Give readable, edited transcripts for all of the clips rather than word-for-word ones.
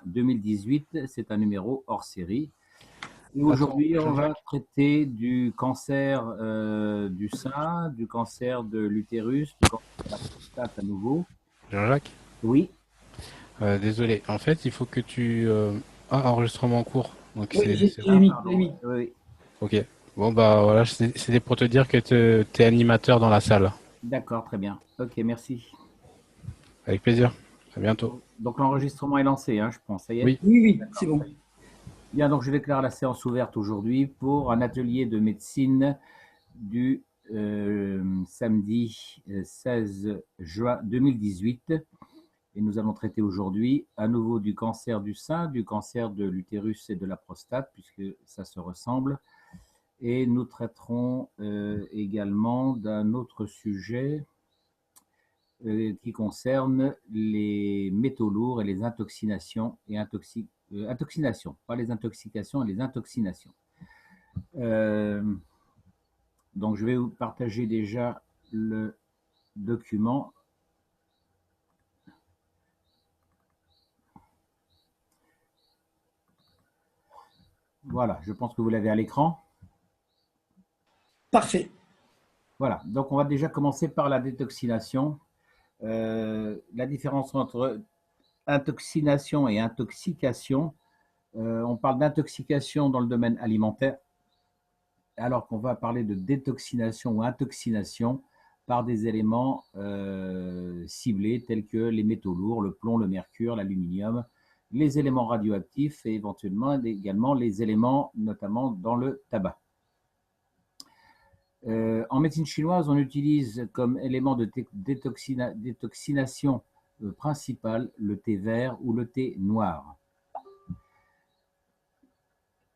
2018, c'est un numéro hors série. Et Attends, aujourd'hui, on va Jean-Jacques. traiter du cancer du sein, du cancer de l'utérus, du cancer de la prostate à nouveau. Jean-Jacques, Oui, désolé. En fait, il faut que tu... Ah, enregistrement en cours. Donc Oui, c'est j'ai bon. mis, j'ai pardon. mis. Oui, Ok. Bon, bah voilà, c'était pour te dire que t'es animateur dans la salle. d'accord, très bien. Ok, merci. Avec plaisir. À bientôt. Donc l'enregistrement est lancé, hein, je pense. Ça y est? Oui. Oui, oui, c'est D'accord, bon. très bien. Bien, donc je déclare la séance ouverte aujourd'hui pour un atelier de médecine du samedi 16 juin 2018. Et nous allons traiter aujourd'hui à nouveau du cancer du sein, du cancer de l'utérus et de la prostate, puisque ça se ressemble. Et nous traiterons également d'un autre sujet qui concerne les métaux lourds et les intoxinations et intoxinations, pas les intoxications, les intoxinations. Euh, donc je vais vous partager déjà le document. Voilà, je pense que vous l'avez à l'écran. Parfait. Voilà, donc on va déjà commencer par la détoxination. La différence entre intoxination et intoxication. On parle d'intoxication dans le domaine alimentaire, alors qu'on va parler de détoxination ou intoxination par des éléments ciblés tels que les métaux lourds, le plomb, le mercure, l'aluminium, les éléments radioactifs et éventuellement également les éléments notamment dans le tabac. En médecine chinoise, on utilise comme élément de détoxination principal le thé vert ou le thé noir.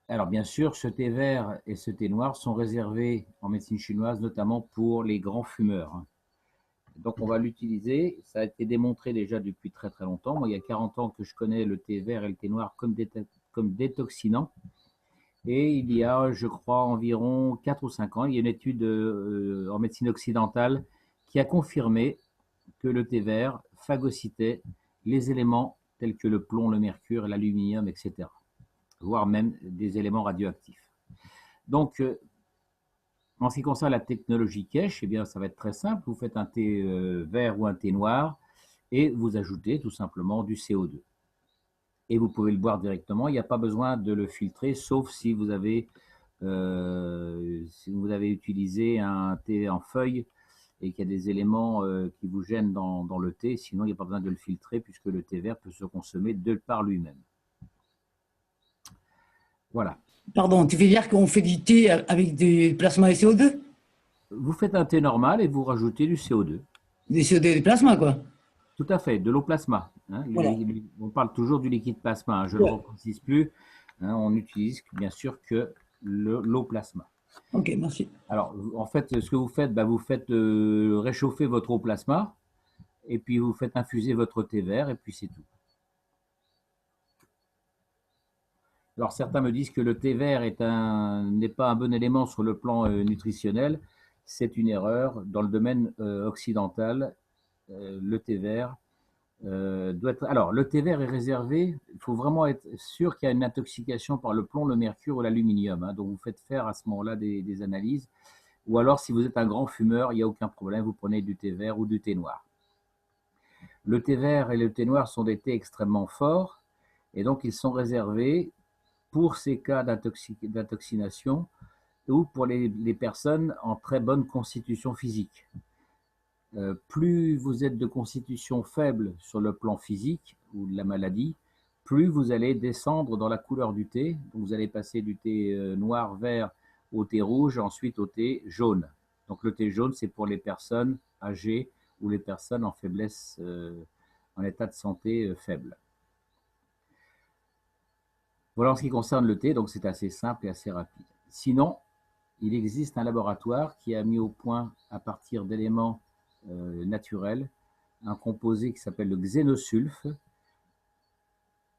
Alors bien sûr, ce thé vert et ce thé noir sont réservés en médecine chinoise notamment pour les grands fumeurs. Donc on va l'utiliser, ça a été démontré déjà depuis très très longtemps. Moi, il y a 40 ans que je connais le thé vert et le thé noir comme détoxinants. Et il y a, je crois, environ 4 ou 5 ans, il y a une étude en médecine occidentale qui a confirmé que le thé vert phagocytait les éléments tels que le plomb, le mercure, l'aluminium, etc., voire même des éléments radioactifs. Donc, en ce qui concerne la technologie cache, eh bien, ça va être très simple. Vous faites un thé vert ou un thé noir et vous ajoutez tout simplement du CO2. Et vous pouvez le boire directement. Il n'y a pas besoin de le filtrer, sauf si vous avez utilisé un thé en feuille et qu'il y a des éléments qui vous gênent dans le thé. Sinon, il n'y a pas besoin de le filtrer puisque le thé vert peut se consommer de par lui-même. Voilà. Pardon, tu veux dire qu'on fait du thé avec des plasmas et CO2? Vous faites un thé normal et vous rajoutez du CO2. Des CO2 des plasmas, quoi. Tout à fait, de l'eau plasma, hein. Voilà. On parle toujours du liquide plasma, hein, je ne le Ouais. reprécise plus, hein, on n'utilise bien sûr que l'eau plasma. Ok, merci. Alors, en fait, ce que vous faites, bah, vous faites réchauffer votre eau plasma et puis vous faites infuser votre thé vert et puis c'est tout. Alors, certains me disent que le thé vert n'est pas un bon élément sur le plan nutritionnel. C'est une erreur. Dans le domaine occidental, le thé vert doit être. Alors, le thé vert est réservé. Il faut vraiment être sûr qu'il y a une intoxication par le plomb, le mercure ou l'aluminium, hein. Donc, vous faites faire à ce moment-là des analyses. Ou alors, si vous êtes un grand fumeur, il n'y a aucun problème. Vous prenez du thé vert ou du thé noir. Le thé vert et le thé noir sont des thés extrêmement forts. Et donc, ils sont réservés pour ces cas d'intoxination ou pour les personnes en très bonne constitution physique. Plus vous êtes de constitution faible sur le plan physique ou de la maladie, plus vous allez descendre dans la couleur du thé. Donc vous allez passer du thé noir, vert au thé rouge, ensuite au thé jaune. Donc le thé jaune, c'est pour les personnes âgées ou les personnes en faiblesse, en état de santé faible. Voilà en ce qui concerne le thé, donc c'est assez simple et assez rapide. Sinon, il existe un laboratoire qui a mis au point, à partir d'éléments naturels, un composé qui s'appelle le xénosulfe.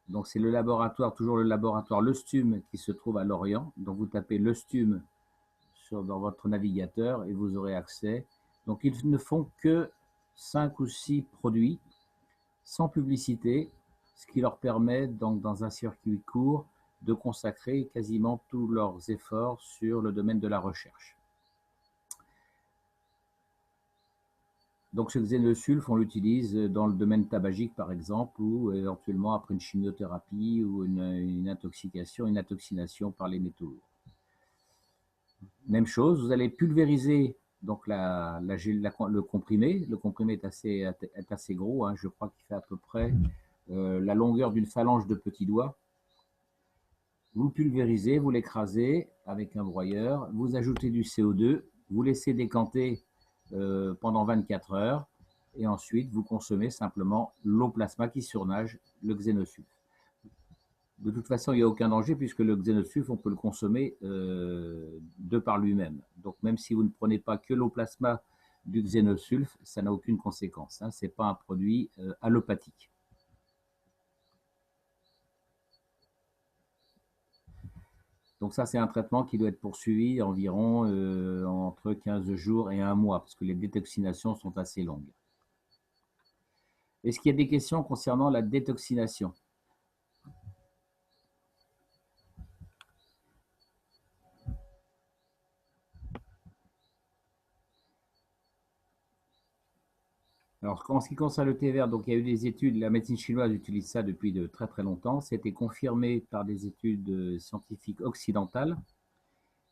Donc c'est le laboratoire, toujours le laboratoire Leustum qui se trouve à Lorient. Donc vous tapez Leustum dans votre navigateur et vous aurez accès. Donc ils ne font que 5 ou 6 produits sans publicité, ce qui leur permet donc dans un circuit court de consacrer quasiment tous leurs efforts sur le domaine de la recherche. Donc ce xénosulfe, on l'utilise dans le domaine tabagique par exemple, ou éventuellement après une chimiothérapie ou une intoxication, une intoxination par les métaux lourds. Même chose, vous allez pulvériser donc le comprimé. Le comprimé est assez gros, hein, je crois qu'il fait à peu près la longueur d'une phalange de petits doigts. Vous le pulvérisez, vous l'écrasez avec un broyeur, vous ajoutez du CO2, vous laissez décanter pendant 24 heures et ensuite vous consommez simplement l'eau plasma qui surnage le xénosulfe. De toute façon, il n'y a aucun danger puisque le xénosulfe, on peut le consommer de par lui-même. Donc même si vous ne prenez pas que l'eau plasma du xénosulfe, ça n'a aucune conséquence, hein. Ce n'est pas un produit allopathique. Donc ça, c'est un traitement qui doit être poursuivi environ entre 15 jours et 1 mois, parce que les détoxinations sont assez longues. Est-ce qu'il y a des questions concernant la détoxination? Alors, en ce qui concerne le thé vert, donc il y a eu des études, la médecine chinoise utilise ça depuis de très très longtemps. C'était confirmé par des études scientifiques occidentales.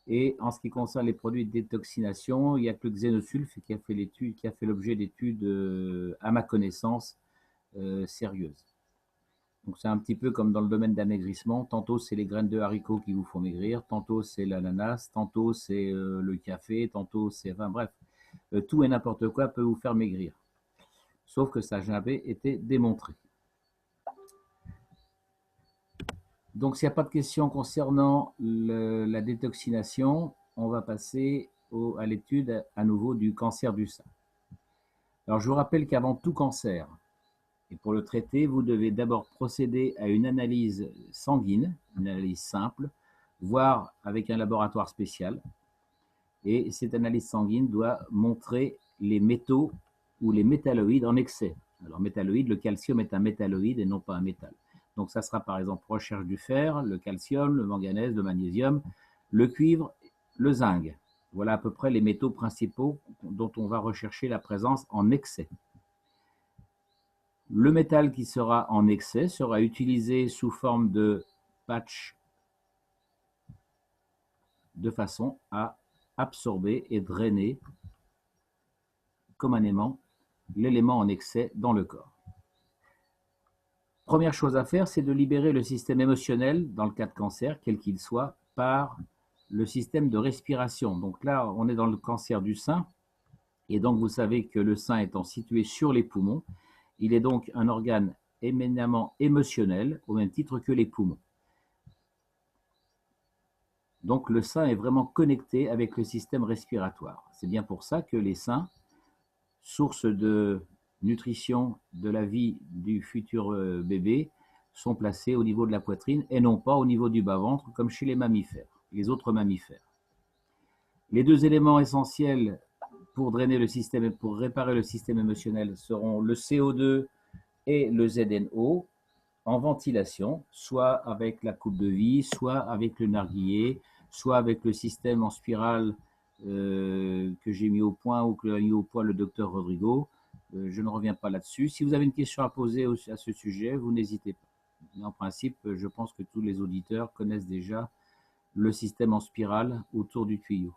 Et en ce qui concerne les produits de détoxination, il n'y a que le xénosulfe qui a fait l'objet d'études, à ma connaissance, sérieuses. Donc c'est un petit peu comme dans le domaine d'amaigrissement. Tantôt c'est les graines de haricots qui vous font maigrir, tantôt c'est l'ananas, tantôt c'est le café, tantôt c'est... Enfin bref, tout et n'importe quoi peut vous faire maigrir. Sauf que ça n'a jamais été démontré. Donc, s'il n'y a pas de questions concernant la détoxination, on va passer à l'étude à nouveau du cancer du sein. Alors, je vous rappelle qu'avant tout cancer, et pour le traiter, vous devez d'abord procéder à une analyse sanguine, une analyse simple, voire avec un laboratoire spécial. Et cette analyse sanguine doit montrer les métaux ou les métalloïdes en excès. Alors, métalloïdes, le calcium est un métalloïde et non pas un métal. Donc, ça sera par exemple recherche du fer, le calcium, le manganèse, le magnésium, le cuivre, le zinc. Voilà à peu près les métaux principaux dont on va rechercher la présence en excès. Le métal qui sera en excès sera utilisé sous forme de patch de façon à absorber et drainer comme un aimant l'élément en excès dans le corps. Première chose à faire, c'est de libérer le système émotionnel, dans le cas de cancer, quel qu'il soit, par le système de respiration. Donc là, on est dans le cancer du sein, et donc vous savez que le sein étant situé sur les poumons, il est donc un organe éminemment émotionnel, au même titre que les poumons. Donc le sein est vraiment connecté avec le système respiratoire. C'est bien pour ça que les seins, source de nutrition de la vie du futur bébé, sont placés au niveau de la poitrine et non pas au niveau du bas-ventre comme chez les mammifères, les autres mammifères. Les deux éléments essentiels pour drainer le système et pour réparer le système émotionnel seront le CO2 et le ZNO en ventilation, soit avec la coupe de vie, soit avec le narguilé, soit avec le système en spirale que j'ai mis au point ou que a mis au point le docteur Rodrigo. Je ne reviens pas là-dessus. Si vous avez une question à poser à ce sujet, vous n'hésitez pas. Mais en principe, je pense que tous les auditeurs connaissent déjà le système en spirale autour du tuyau.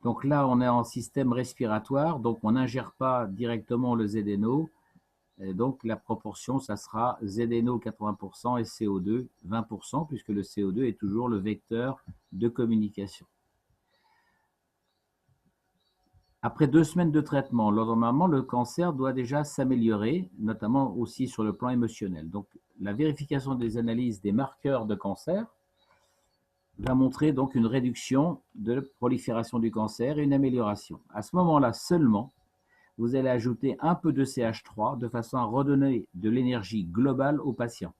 Donc là, on est en système respiratoire, donc on n'ingère pas directement le ZNO. Et donc la proportion, ça sera ZNO 80% et CO2 20%, puisque le CO2 est toujours le vecteur de communication. Après 2 semaines de traitement, normalement, le cancer doit déjà s'améliorer, notamment aussi sur le plan émotionnel. Donc, la vérification des analyses des marqueurs de cancer va montrer donc une réduction de la prolifération du cancer et une amélioration. À ce moment-là seulement, vous allez ajouter un peu de CH3 de façon à redonner de l'énergie globale au patient.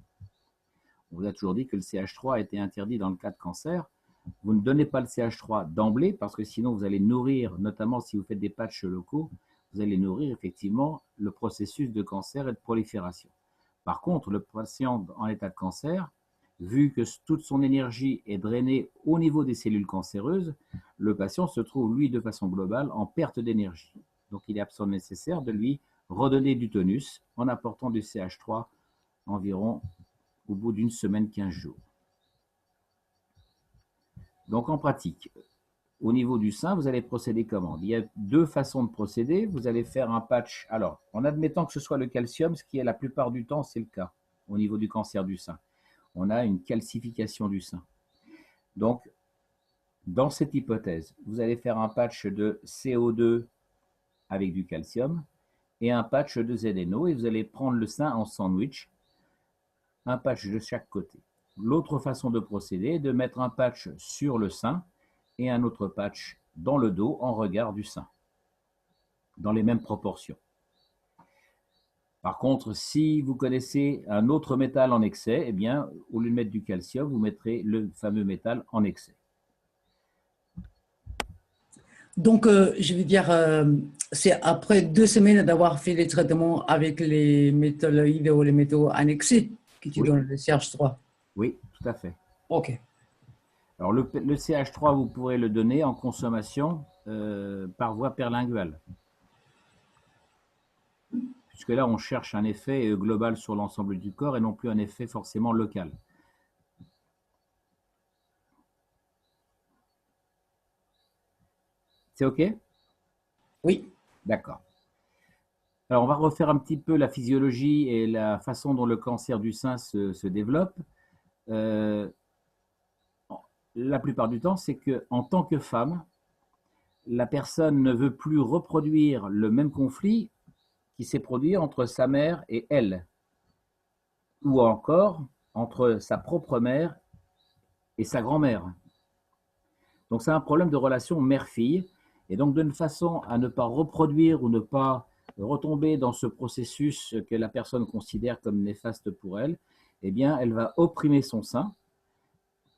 On vous a toujours dit que le CH3 a été interdit dans le cas de cancer. Vous ne donnez pas le CH3 d'emblée parce que sinon vous allez nourrir, notamment si vous faites des patchs locaux, vous allez nourrir effectivement le processus de cancer et de prolifération. Par contre, le patient en état de cancer, vu que toute son énergie est drainée au niveau des cellules cancéreuses, le patient se trouve, lui, de façon globale, en perte d'énergie. Donc, il est absolument nécessaire de lui redonner du tonus en apportant du CH3 environ au bout d'une semaine, 15 jours. Donc, en pratique, au niveau du sein, vous allez procéder comment? Il y a deux façons de procéder. Vous allez faire un patch. Alors, en admettant que ce soit le calcium, ce qui est la plupart du temps, c'est le cas au niveau du cancer du sein. On a une calcification du sein. Donc, dans cette hypothèse, vous allez faire un patch de CO2 avec du calcium et un patch de ZNO et vous allez prendre le sein en sandwich, un patch de chaque côté. L'autre façon de procéder est de mettre un patch sur le sein et un autre patch dans le dos en regard du sein, dans les mêmes proportions. Par contre, si vous connaissez un autre métal en excès, eh bien, au lieu de mettre du calcium, vous mettrez le fameux métal en excès. Donc, je veux dire, c'est après 2 semaines d'avoir fait les traitements avec les métalloïdes ou les métaux annexés que tu donnes le CH3. Oui, tout à fait. OK. Alors, le CH3, vous pourrez le donner en consommation par voie perlinguale. Puisque là, on cherche un effet global sur l'ensemble du corps et non plus un effet forcément local. C'est OK? Oui. D'accord. Alors, on va refaire un petit peu la physiologie et la façon dont le cancer du sein se développe. La plupart du temps, c'est qu'en tant que femme, la personne ne veut plus reproduire le même conflit qui s'est produit entre sa mère et elle, ou encore entre sa propre mère et sa grand-mère. Donc c'est un problème de relation mère-fille, et donc d'une façon à ne pas reproduire ou ne pas retomber dans ce processus que la personne considère comme néfaste pour elle, eh bien elle va opprimer son sein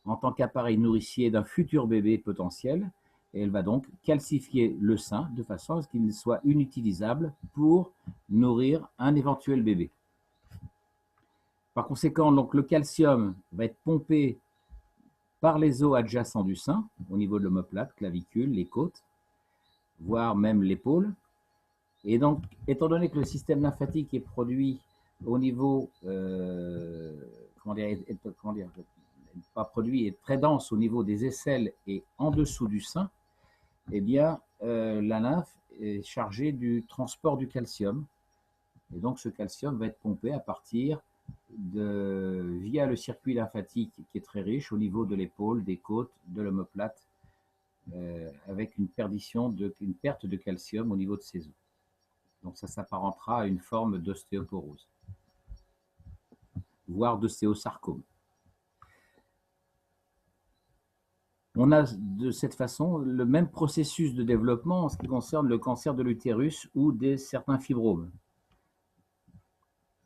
en tant qu'appareil nourricier d'un futur bébé potentiel, et elle va donc calcifier le sein de façon à ce qu'il soit inutilisable pour nourrir un éventuel bébé. Par conséquent, donc, le calcium va être pompé par les os adjacents du sein, au niveau de l'omoplate, clavicule, les côtes, voire même l'épaule. Et donc, étant donné que le système lymphatique est produit au niveau, pas produit, est très dense au niveau des aisselles et en dessous du sein, eh bien, la lymphe est chargée du transport du calcium. Et donc, ce calcium va être pompé à partir via le circuit lymphatique qui est très riche au niveau de l'épaule, des côtes, de l'omoplate, avec une perte de calcium au niveau de ses os. Donc ça s'apparentera à une forme d'ostéoporose, voire d'ostéosarcome. On a de cette façon le même processus de développement en ce qui concerne le cancer de l'utérus ou certains fibromes.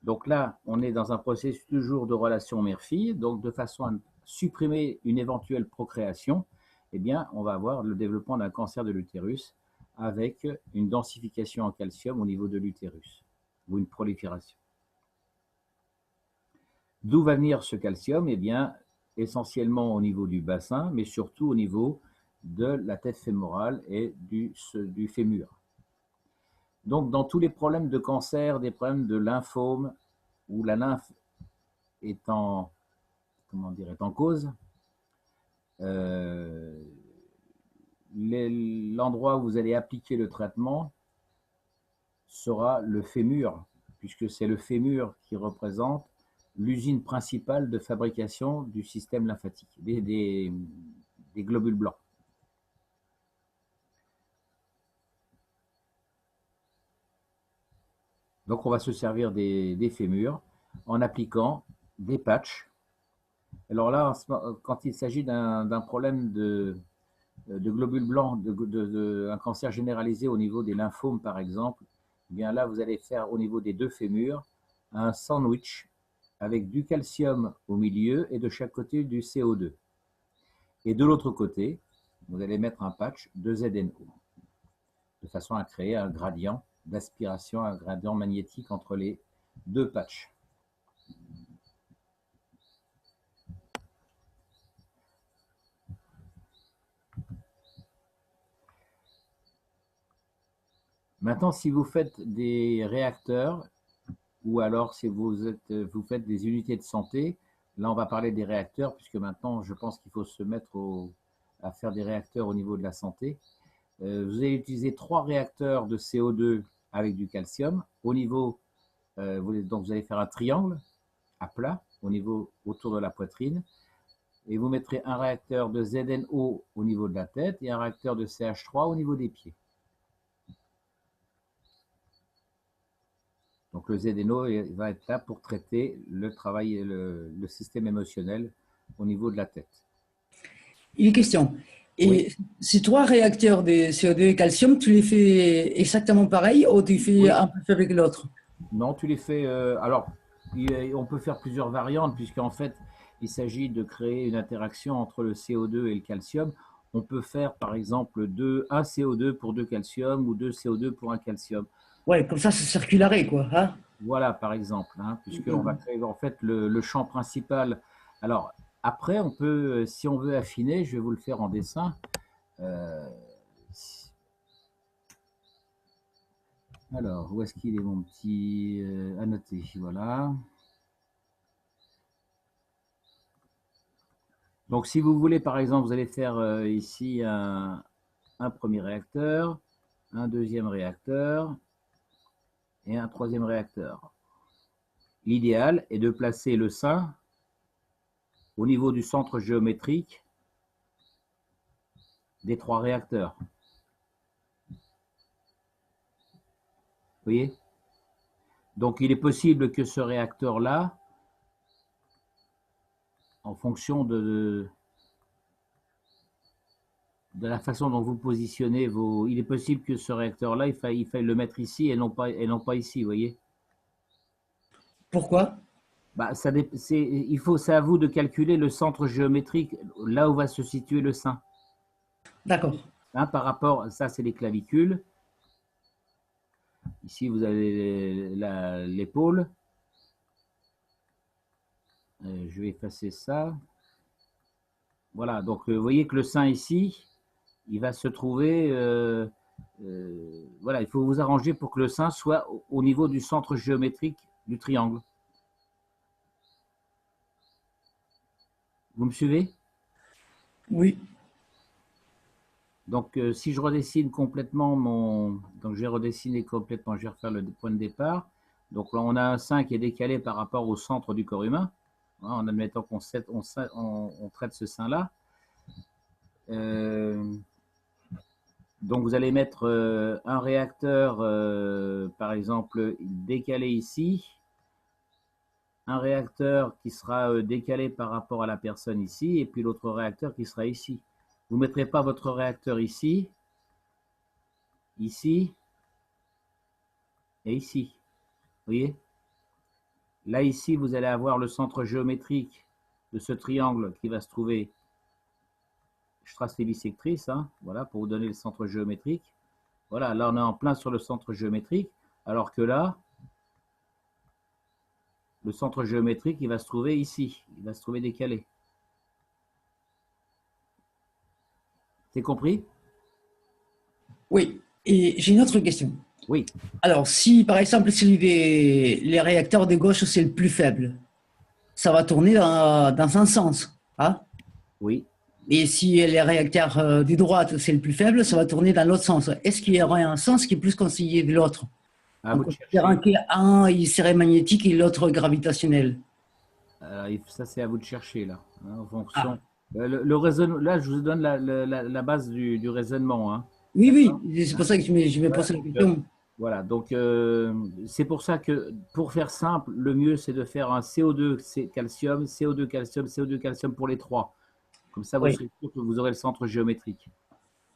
Donc là, on est dans un processus toujours de relation mère-fille, donc de façon à supprimer une éventuelle procréation, eh bien, on va avoir le développement d'un cancer de l'utérus avec une densification en calcium au niveau de l'utérus, ou une prolifération. D'où va venir ce calcium? Eh bien, essentiellement au niveau du bassin, mais surtout au niveau de la tête fémorale et du fémur. Donc, dans tous les problèmes de cancer, des problèmes de lymphome, où la lymphe est en cause, l'endroit où vous allez appliquer le traitement sera le fémur, puisque c'est le fémur qui représente l'usine principale de fabrication du système lymphatique, des globules blancs. Donc on va se servir des fémurs en appliquant des patchs. Alors là, quand il s'agit d'un problème de globules blancs, un cancer généralisé au niveau des lymphomes par exemple, eh bien là vous allez faire au niveau des deux fémurs un sandwich avec du calcium au milieu et de chaque côté du CO2. Et de l'autre côté, vous allez mettre un patch de ZNO, de façon à créer un gradient d'aspiration, un gradient magnétique entre les deux patchs. Maintenant, si vous faites des réacteurs, ou alors si vous faites des unités de santé, là on va parler des réacteurs, puisque maintenant je pense qu'il faut se mettre à faire des réacteurs au niveau de la santé. Vous allez utiliser 3 réacteurs de CO2 avec du calcium. Au niveau, donc vous allez faire un triangle à plat autour de la poitrine. Et vous mettrez un réacteur de ZNO au niveau de la tête et un réacteur de CH3 au niveau des pieds. Donc le ZNO va être là pour traiter le travail, le système émotionnel au niveau de la tête. Une question. Et Oui. ces 3 réacteurs de CO2 et calcium, tu les fais exactement pareil ou tu fais Oui. un peu avec l'autre? Non, tu les fais. Alors, on peut faire plusieurs variantes, puisqu'en fait, il s'agit de créer une interaction entre le CO2 et le calcium. On peut faire, par exemple, un CO2 pour 2 calcium ou 2 CO2 pour un calcium. Ouais, comme ça, c'est circularé, quoi. Hein? Voilà, par exemple, hein, puisqu'on va créer en fait le champ principal. Alors, après, on peut, si on veut affiner, je vais vous le faire en dessin. Euh, alors, où est-ce qu'il est mon petit à noter? Voilà. Donc, si vous voulez, par exemple, vous allez faire ici un premier réacteur, un deuxième réacteur et un troisième réacteur. L'idéal est de placer le sein au niveau du centre géométrique des 3 réacteurs. Vous voyez? Donc, il est possible que ce réacteur-là, en fonction de la façon dont vous positionnez vos... Il est possible que ce réacteur-là, il faille le mettre ici et non pas ici, vous voyez? Pourquoi? Bah, c'est à vous de calculer le centre géométrique, là où va se situer le sein. D'accord. Hein, par rapport, ça c'est les clavicules. Ici, vous avez l'épaule. Je vais effacer ça. Voilà, donc vous voyez que le sein ici, il va se trouver... voilà, il faut vous arranger pour que le sein soit au niveau du centre géométrique du triangle. Vous me suivez? Oui. Donc, si je redessine complètement Donc, je vais redessiner complètement, je vais refaire le point de départ. Donc là, on a un sein qui est décalé par rapport au centre du corps humain, hein, en admettant qu'on traite ce sein-là. Donc, vous allez mettre un réacteur, par exemple, décalé ici, un réacteur qui sera décalé par rapport à la personne ici, et puis l'autre réacteur qui sera ici. Vous ne mettrez pas votre réacteur ici, ici et ici. Vous voyez? Là, ici, vous allez avoir le centre géométrique de ce triangle qui va se trouver. Je trace les bisectrices, hein, voilà, pour vous donner le centre géométrique. Voilà, là, on est en plein sur le centre géométrique, alors que là, le centre géométrique, il va se trouver ici. Il va se trouver décalé. C'est compris? Oui. Et j'ai une autre question. Oui. Alors, si par exemple, si les réacteurs de gauche, c'est le plus faible, ça va tourner dans un sens. Hein? Oui. Et si les réacteurs de droite, c'est le plus faible, ça va tourner dans l'autre sens. Est-ce qu'il y aurait un sens qui est plus conseillé de l'autre? À En vous de chercher. considérant qu'un il serait magnétique et l'autre gravitationnel. Ça, c'est à vous de chercher, là, hein, en Ah, fonction. Le raisonnement, là, je vous donne la base du raisonnement. Hein. oui, D'accord? oui, c'est pour ça que je me Voilà, pose la question. voilà, donc c'est pour ça que, pour faire simple, le mieux, c'est de faire un CO2 calcium, CO2 calcium, CO2 calcium pour les 3. Comme ça, vous Oui, serez sûr que vous aurez le centre géométrique.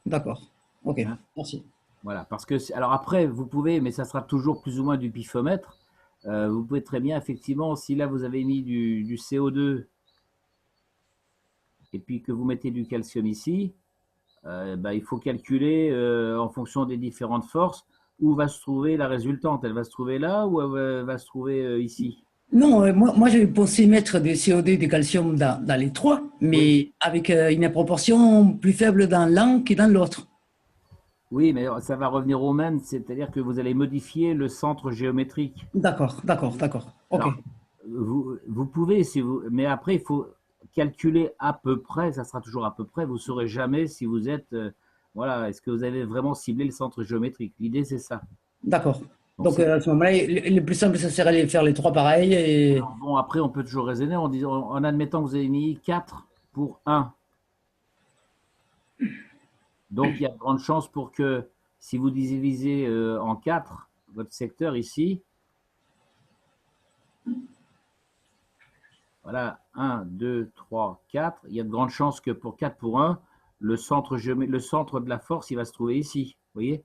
d'accord. Ok, Hein. merci. Voilà, parce que, alors après, vous pouvez, mais ça sera toujours plus ou moins du pifomètre. Vous pouvez très bien, effectivement, si là vous avez mis du CO2 et puis que vous mettez du calcium ici, il faut calculer en fonction des différentes forces où va se trouver la résultante. Elle va se trouver là ou elle va se trouver ici? Non, moi je pensais mettre des CO2 et du calcium dans les trois, Oui. mais avec une proportion plus faible dans l'un que dans l'autre. Oui, mais ça va revenir au même, c'est-à-dire que vous allez modifier le centre géométrique. D'accord, d'accord, d'accord. OK. Alors, vous pouvez, si vous, mais après, il faut calculer à peu près, ça sera toujours à peu près, vous ne saurez jamais si vous êtes, voilà, est-ce que vous avez vraiment ciblé le centre géométrique. L'idée, c'est ça. D'accord. Donc, Donc, à ce moment-là, le plus simple, ça serait de faire les trois pareils. Et... alors bon, après, on peut toujours raisonner en admettant que vous avez mis 4 pour 1. Donc, il y a de grandes chances pour que, si vous divisez en 4 votre secteur ici, voilà, 1, 2, 3, 4. Il y a de grandes chances que pour 4 pour 1, le centre de la force, il va se trouver ici. Vous voyez?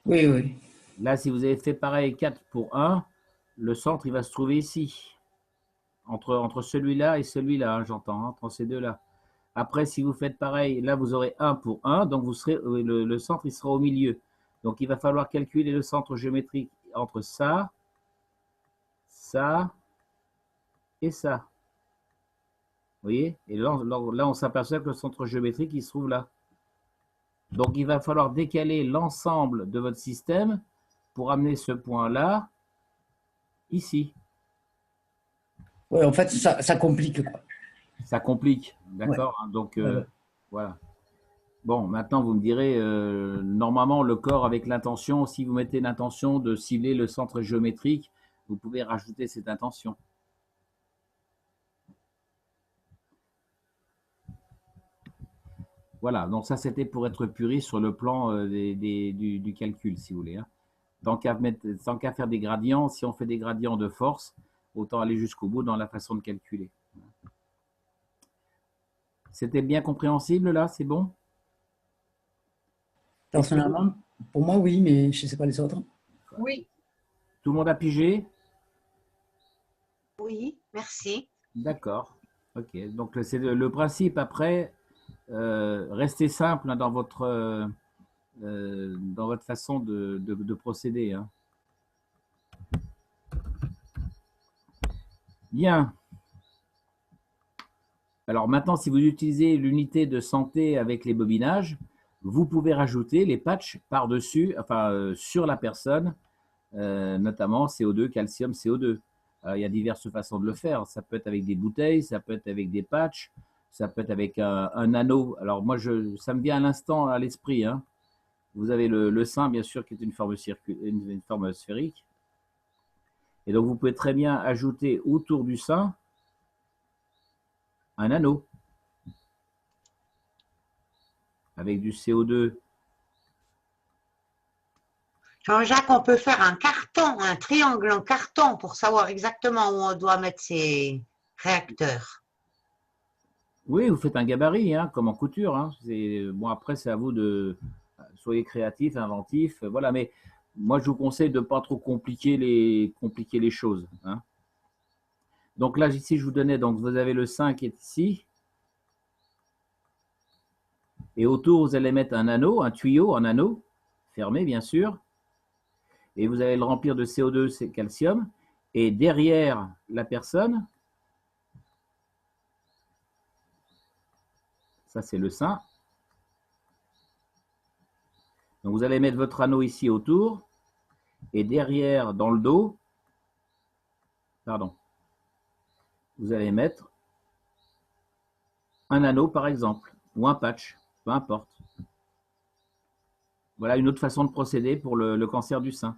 Oui, oui. Là, si vous avez fait pareil 4 pour 1, le centre, il va se trouver ici. Entre celui-là et celui-là, hein, j'entends, hein, entre ces deux-là. Après, si vous faites pareil, là, vous aurez 1 pour 1, donc vous serez, le centre, il sera au milieu. Donc, il va falloir calculer le centre géométrique entre ça, ça et ça. Vous voyez? Et là, on s'aperçoit que le centre géométrique, il se trouve là. Donc, il va falloir décaler l'ensemble de votre système pour amener ce point-là ici. Oui, en fait, ça complique, quoi. Ça complique, Ouais, d'accord, hein? Donc, ouais, ouais. voilà. Bon, maintenant, vous me direz, normalement, le corps avec l'intention, si vous mettez l'intention de cibler le centre géométrique, vous pouvez rajouter cette intention. Voilà, donc ça, c'était pour être puriste sur le plan du calcul, si vous voulez, hein. Tant qu'à faire des gradients, si on fait des gradients de force, autant aller jusqu'au bout dans la façon de calculer. C'était bien compréhensible là, c'est bon? Est-ce que Personnellement, pour moi, oui, mais je ne sais pas les autres. Oui, tout le monde a pigé? oui, merci. D'accord. Ok. Donc c'est le principe après, restez simple hein, dans votre façon de procéder, hein. Bien. Alors maintenant, si vous utilisez l'unité de santé avec les bobinages, vous pouvez rajouter les patchs par-dessus, enfin sur la personne, notamment CO2, calcium, CO2. Alors, il y a diverses façons de le faire. Ça peut être avec des bouteilles, ça peut être avec des patchs, ça peut être avec un anneau. Alors moi, ça me vient à l'instant à l'esprit, hein. Vous avez le sein, bien sûr, qui est une forme sphérique. Et donc, vous pouvez très bien ajouter autour du sein un anneau avec du CO2. Jean-Jacques, on peut faire un carton, un triangle en carton pour savoir exactement où on doit mettre ces réacteurs. Oui, vous faites un gabarit, hein, comme en couture, hein. Bon, après, c'est à vous de soyez créatif, inventif, voilà. Mais moi, je vous conseille de ne pas trop compliquer les choses, hein. Donc là, ici, je vous donnais, donc vous avez le 5 qui est ici. Et autour, vous allez mettre un anneau, un tuyau en anneau, fermé, bien sûr. Et vous allez le remplir de CO2, c'est calcium. Et derrière la personne, ça c'est le sein. Donc vous allez mettre votre anneau ici autour. Et derrière, dans le dos, pardon, vous allez mettre un anneau par exemple, ou un patch, peu importe. Voilà une autre façon de procéder pour le cancer du sein.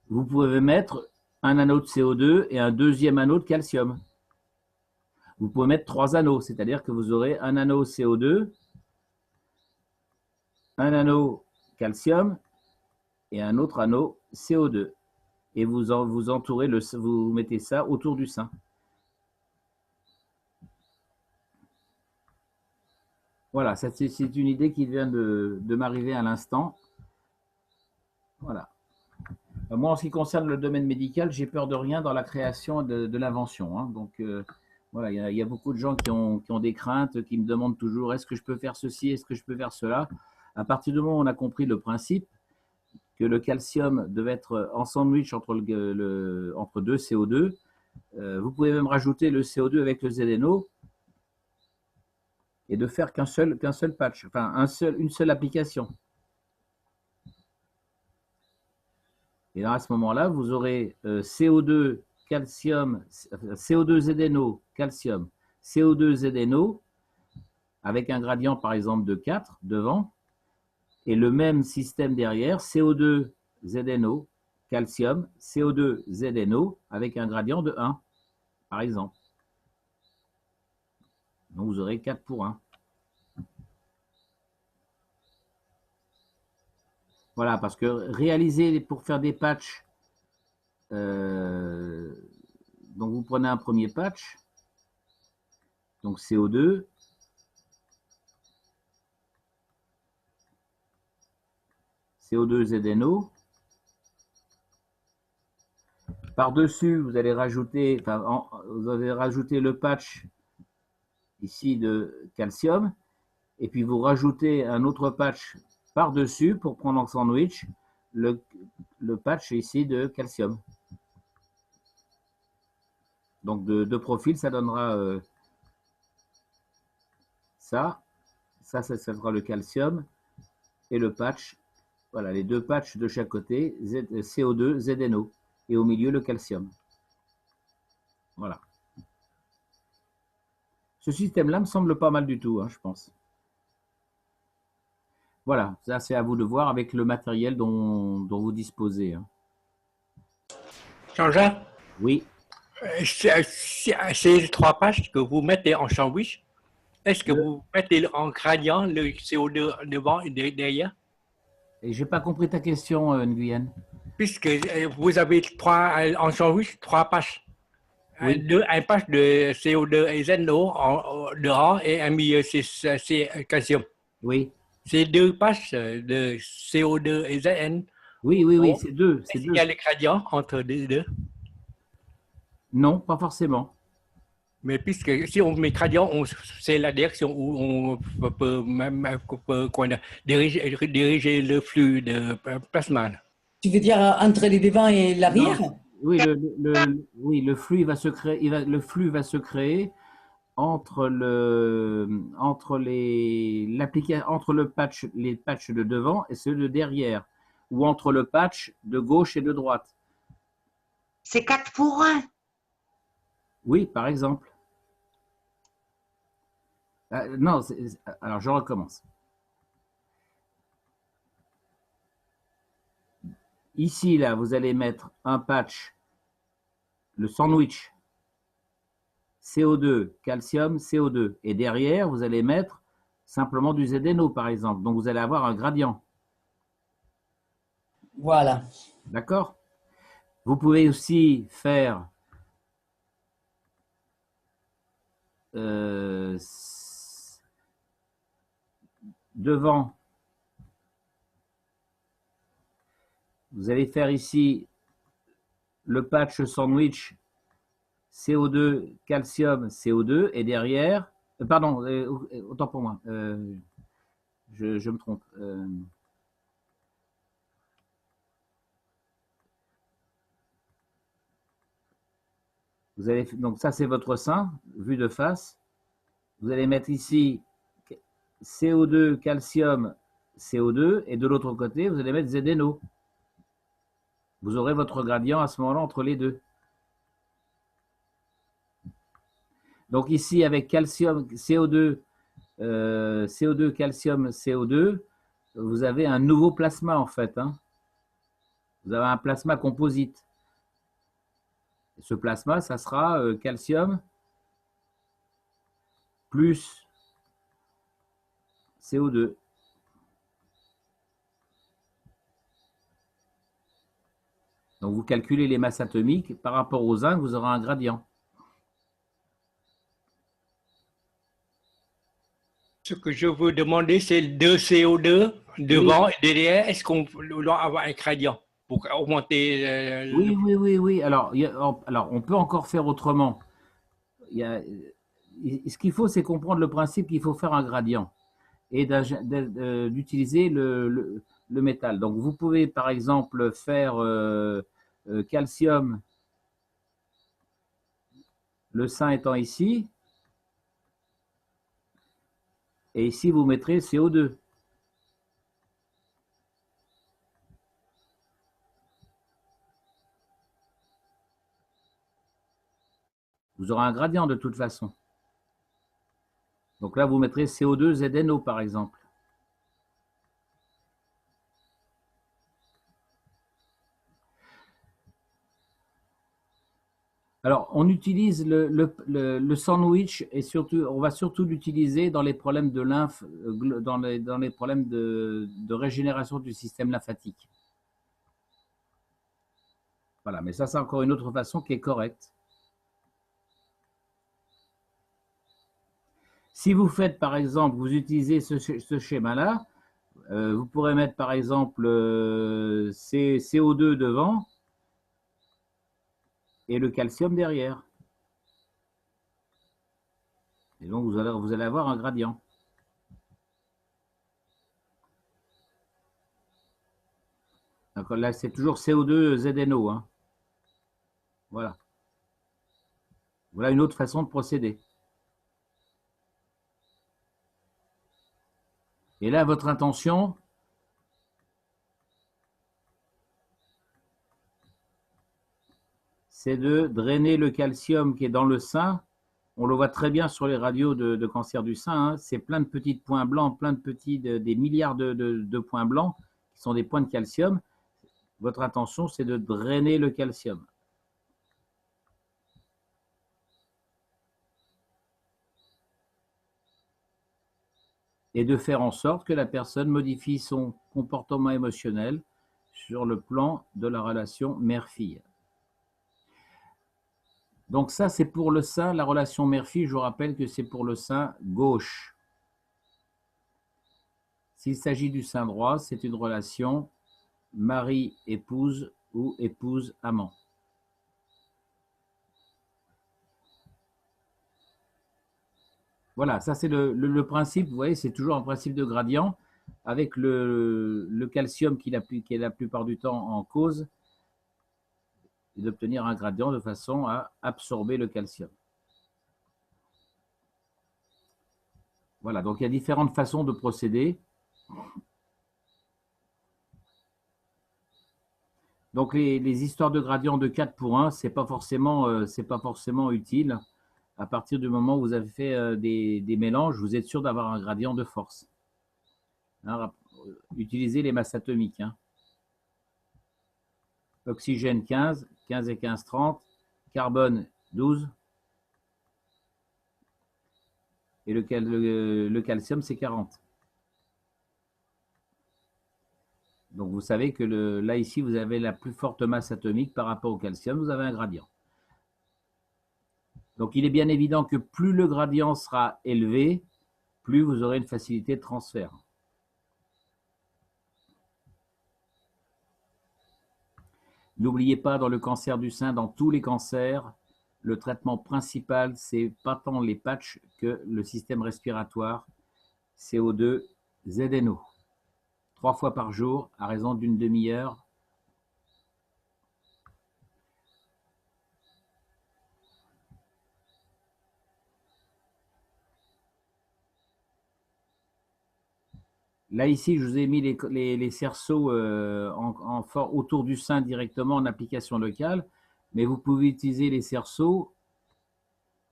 Vous pouvez mettre un anneau de CO2 et un deuxième anneau de calcium. Vous pouvez mettre 3 anneaux, c'est-à-dire que vous aurez un anneau CO2, un anneau calcium et un autre anneau CO2. Et vous entourez, vous mettez ça autour du sein. Voilà, c'est une idée qui vient de m'arriver à l'instant. Voilà. Moi, en ce qui concerne le domaine médical, j'ai peur de rien dans la création de l'invention, hein. Donc, Voilà, il y a beaucoup de gens qui ont des craintes, qui me demandent toujours est-ce que je peux faire ceci, est-ce que je peux faire cela. À partir du moment où on a compris le principe que le calcium devait être en sandwich entre deux CO2, vous pouvez même rajouter le CO2 avec le ZNO et de faire qu'un seul patch, enfin une seule application. Et là, à ce moment-là, vous aurez CO2, calcium, CO2 ZNO, calcium, CO2 ZNO, avec un gradient par exemple de 4 devant, et le même système derrière, CO2 ZNO, calcium, CO2 ZNO, avec un gradient de 1, par exemple. Donc vous aurez 4 pour 1. Voilà, parce que réaliser pour faire des patchs, donc vous prenez un premier patch, donc CO2, CO2 ZNO. Par-dessus, vous allez rajouter, le patch ici de calcium, et puis vous rajoutez un autre patch par-dessus pour prendre en sandwich le patch ici de calcium. Donc de profil, ça donnera ça sera le calcium et le patch. Voilà, les deux patchs de chaque côté, CO2, ZNO, et au milieu le calcium. Voilà. Ce système-là me semble pas mal du tout, hein, je pense. Voilà, ça c'est à vous de voir avec le matériel dont vous disposez. Hein. Jean-Jacques, Oui. ces 3 pages que vous mettez en sandwich, est-ce que vous mettez en gradient le CO2 devant et derrière? Et j'ai pas compris ta question, Nguyen. Puisque vous avez en sandwich 3 pages. Oui. Un page de CO2 et ZNO dehors et un milieu, c'est calcium. Oui. Ces 2 pages de CO2 et ZN. Oui, c'est deux. Il y a les gradients entre les deux? Non, pas forcément. Mais puisque si on met gradient, c'est la direction où on peut même diriger le flux de plasma. Tu veux dire entre les devants et l'arrière? Oui, le flux va se créer. Le flux va se créer entre les patchs de devant et ceux de derrière, ou entre le patch de gauche et de droite. C'est 4 pour 1. Oui, par exemple. Non, alors je recommence. Ici, là, vous allez mettre un patch, le sandwich, CO2, calcium, CO2. Et derrière, vous allez mettre simplement du ZNO, par exemple. Donc, vous allez avoir un gradient. Voilà. D'accord? Vous pouvez aussi faire devant. Vous allez faire ici le patch sandwich CO2, calcium, CO2, et derrière, pardon, autant pour moi, je me trompe. Vous allez, donc ça c'est votre sein, vu de face. Vous allez mettre ici CO2, calcium, CO2, et de l'autre côté, vous allez mettre ZNO. Vous aurez votre gradient à ce moment-là entre les deux. Donc ici, avec calcium, CO2, CO2, calcium, CO2, vous avez un nouveau plasma en fait. Hein. Vous avez un plasma composite. Ce plasma, ça sera calcium plus CO2. Donc vous calculez les masses atomiques par rapport au zinc, vous aurez un gradient. Ce que je veux demander, c'est le 2 CO2 devant et derrière. Est-ce qu'on doit avoir un gradient pour augmenter Oui. Alors, on peut encore faire autrement. ce qu'il faut, c'est comprendre le principe qu'il faut faire un gradient et d'utiliser le métal. Donc, vous pouvez, par exemple, faire calcium, le sein étant ici, et ici, vous mettrez CO2. Vous aurez un gradient de toute façon. Donc là, vous mettrez CO2 ZNO, par exemple. Alors, on utilise le sandwich et surtout, on va surtout l'utiliser dans les problèmes de lymphe, dans les problèmes de régénération du système lymphatique. Voilà, mais ça, c'est encore une autre façon qui est correcte. Si vous faites, par exemple, vous utilisez ce schéma-là, vous pourrez mettre, par exemple, CO2 devant et le calcium derrière. Et donc, vous allez avoir un gradient. Donc là, c'est toujours CO2 ZNO. Hein. Voilà. Voilà une autre façon de procéder. Et là, votre intention, c'est de drainer le calcium qui est dans le sein. On le voit très bien sur les radios de cancer du sein. Hein. C'est plein de petits points blancs, plein de des milliards de points blancs qui sont des points de calcium. Votre intention, c'est de drainer le calcium. Et de faire en sorte que la personne modifie son comportement émotionnel sur le plan de la relation mère-fille. Donc ça, c'est pour le sein, la relation mère-fille, je vous rappelle que c'est pour le sein gauche. S'il s'agit du sein droit, c'est une relation mari-épouse ou épouse-amant. Voilà, ça c'est le principe, vous voyez, c'est toujours un principe de gradient avec le calcium qui est la plupart du temps en cause et d'obtenir un gradient de façon à absorber le calcium. Voilà, donc il y a différentes façons de procéder. Donc les histoires de gradient de 4 pour 1, c'est pas forcément utile. À partir du moment où vous avez fait des mélanges, vous êtes sûr d'avoir un gradient de force. Hein, utilisez les masses atomiques. Hein. Oxygène 15, 15 et 15, 30. Carbone 12. Et le calcium, c'est 40. Donc vous savez que là, ici, vous avez la plus forte masse atomique par rapport au calcium, vous avez un gradient. Donc il est bien évident que plus le gradient sera élevé, plus vous aurez une facilité de transfert. N'oubliez pas, dans le cancer du sein, dans tous les cancers, le traitement principal, c'est pas tant les patchs que le système respiratoire, CO2, ZNO. 3 fois par jour, à raison d'une demi-heure. Là, ici, je vous ai mis les cerceaux autour du sein directement en application locale, mais vous pouvez utiliser les cerceaux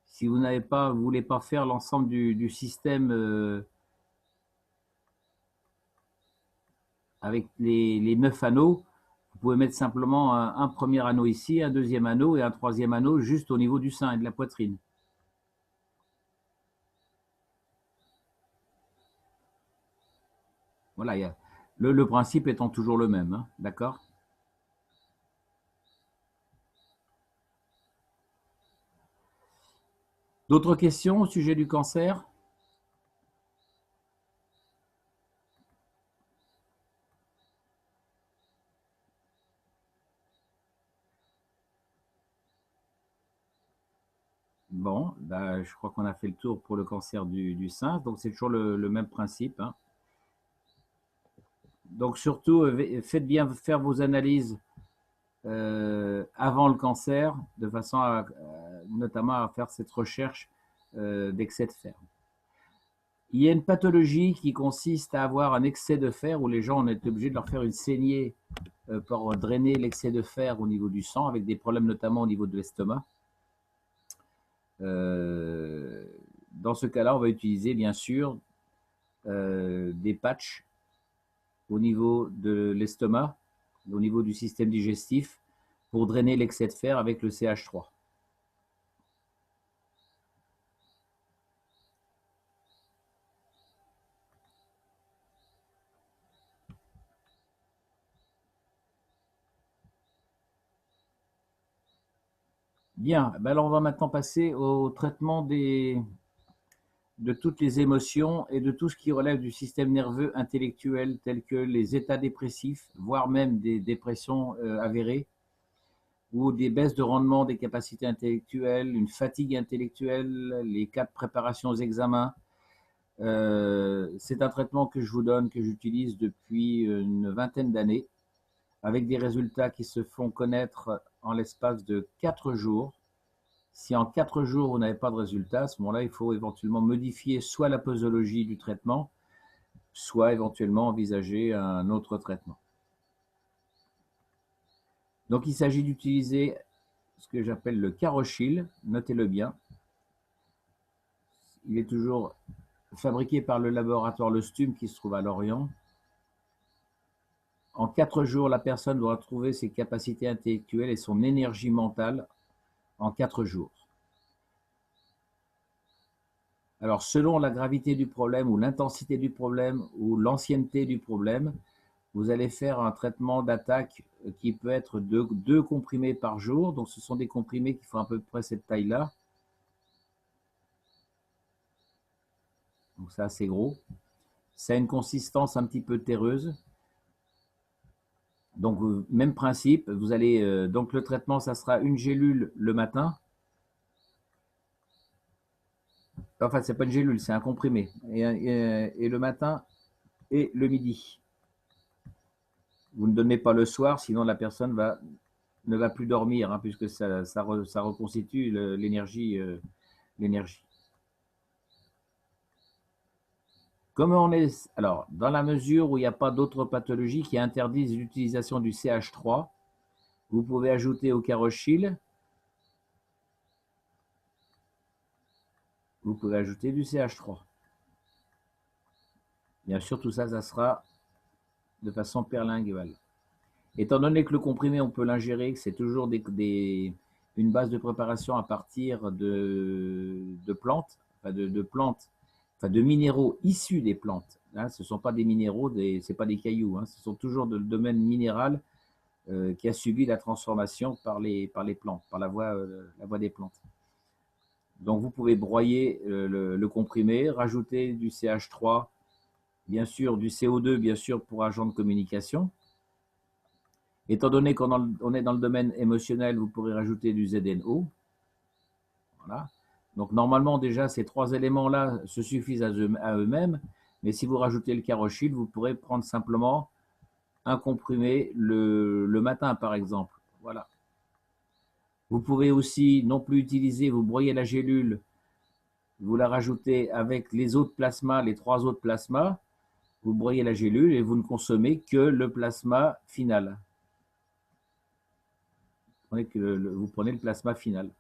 si vous ne voulez pas faire l'ensemble du système avec les 9 anneaux. Vous pouvez mettre simplement un premier anneau ici, un deuxième anneau et un troisième anneau juste au niveau du sein et de la poitrine. Voilà, le principe étant toujours le même, hein, d'accord? D'autres questions au sujet du cancer? Bon, bah, je crois qu'on a fait le tour pour le cancer du sein. Donc, c'est toujours le même principe, hein. Donc, surtout, faites bien faire vos analyses avant le cancer, de façon à, notamment à faire cette recherche d'excès de fer. Il y a une pathologie qui consiste à avoir un excès de fer où les gens, on est obligé de leur faire une saignée pour drainer l'excès de fer au niveau du sang, avec des problèmes notamment au niveau de l'estomac. Dans ce cas-là, on va utiliser bien sûr des patchs au niveau de l'estomac, au niveau du système digestif, pour drainer l'excès de fer avec le CH3. Bien, ben alors on va maintenant passer au traitement de toutes les émotions et de tout ce qui relève du système nerveux intellectuel, tels que les états dépressifs, voire même des dépressions avérées, ou des baisses de rendement des capacités intellectuelles, une fatigue intellectuelle, les cas de préparation aux examens. C'est un traitement que je vous donne, que j'utilise depuis une vingtaine d'années, avec des résultats qui se font connaître en l'espace de 4 jours. Si en 4 jours, vous n'avez pas de résultat, à ce moment-là, il faut éventuellement modifier soit la posologie du traitement, soit éventuellement envisager un autre traitement. Donc, il s'agit d'utiliser ce que j'appelle le Carochil, notez-le bien. Il est toujours fabriqué par le laboratoire Le Stum qui se trouve à Lorient. En 4 jours, la personne doit retrouver ses capacités intellectuelles et son énergie mentale en 4 jours. Alors, selon la gravité du problème ou l'intensité du problème ou l'ancienneté du problème, vous allez faire un traitement d'attaque qui peut être de 2 comprimés par jour. Donc, ce sont des comprimés qui font à peu près cette taille-là. Donc, c'est assez gros. Ça a une consistance un petit peu terreuse. Donc, même principe. Vous allez, donc, le traitement, ça sera une gélule le matin. Enfin, c'est pas une gélule, c'est un comprimé. Et le matin et le midi. Vous ne donnez pas le soir, sinon la personne ne va plus dormir, hein, puisque ça reconstitue l'énergie. Comment on est, alors, dans la mesure où il n'y a pas d'autres pathologies qui interdisent l'utilisation du CH3, vous pouvez ajouter au Carochil, vous pouvez ajouter du CH3. Bien sûr, tout ça, ça sera de façon perlinguale. Étant donné que le comprimé, on peut l'ingérer, que c'est toujours une base de préparation à partir de plantes, enfin de plantes, enfin de minéraux issus des plantes. Hein, ce ne sont pas des minéraux, ce n'est pas des cailloux, hein, ce sont toujours de domaine minéral qui a subi la transformation par les plantes, par la voie des plantes. Donc vous pouvez broyer le comprimé, rajouter du CH3, bien sûr du CO2, bien sûr pour agent de communication. Étant donné qu'on est dans le domaine émotionnel, vous pourrez rajouter du ZNO. Voilà. Donc normalement déjà ces 3 éléments-là se suffisent à eux-mêmes, mais si vous rajoutez le Carochil, vous pourrez prendre simplement un comprimé le matin par exemple. Voilà. Vous pouvez aussi non plus utiliser, vous broyez la gélule, vous la rajoutez avec les autres plasmas, les 3 autres plasmas, vous broyez la gélule et vous ne consommez que le plasma final. Vous prenez le plasma final.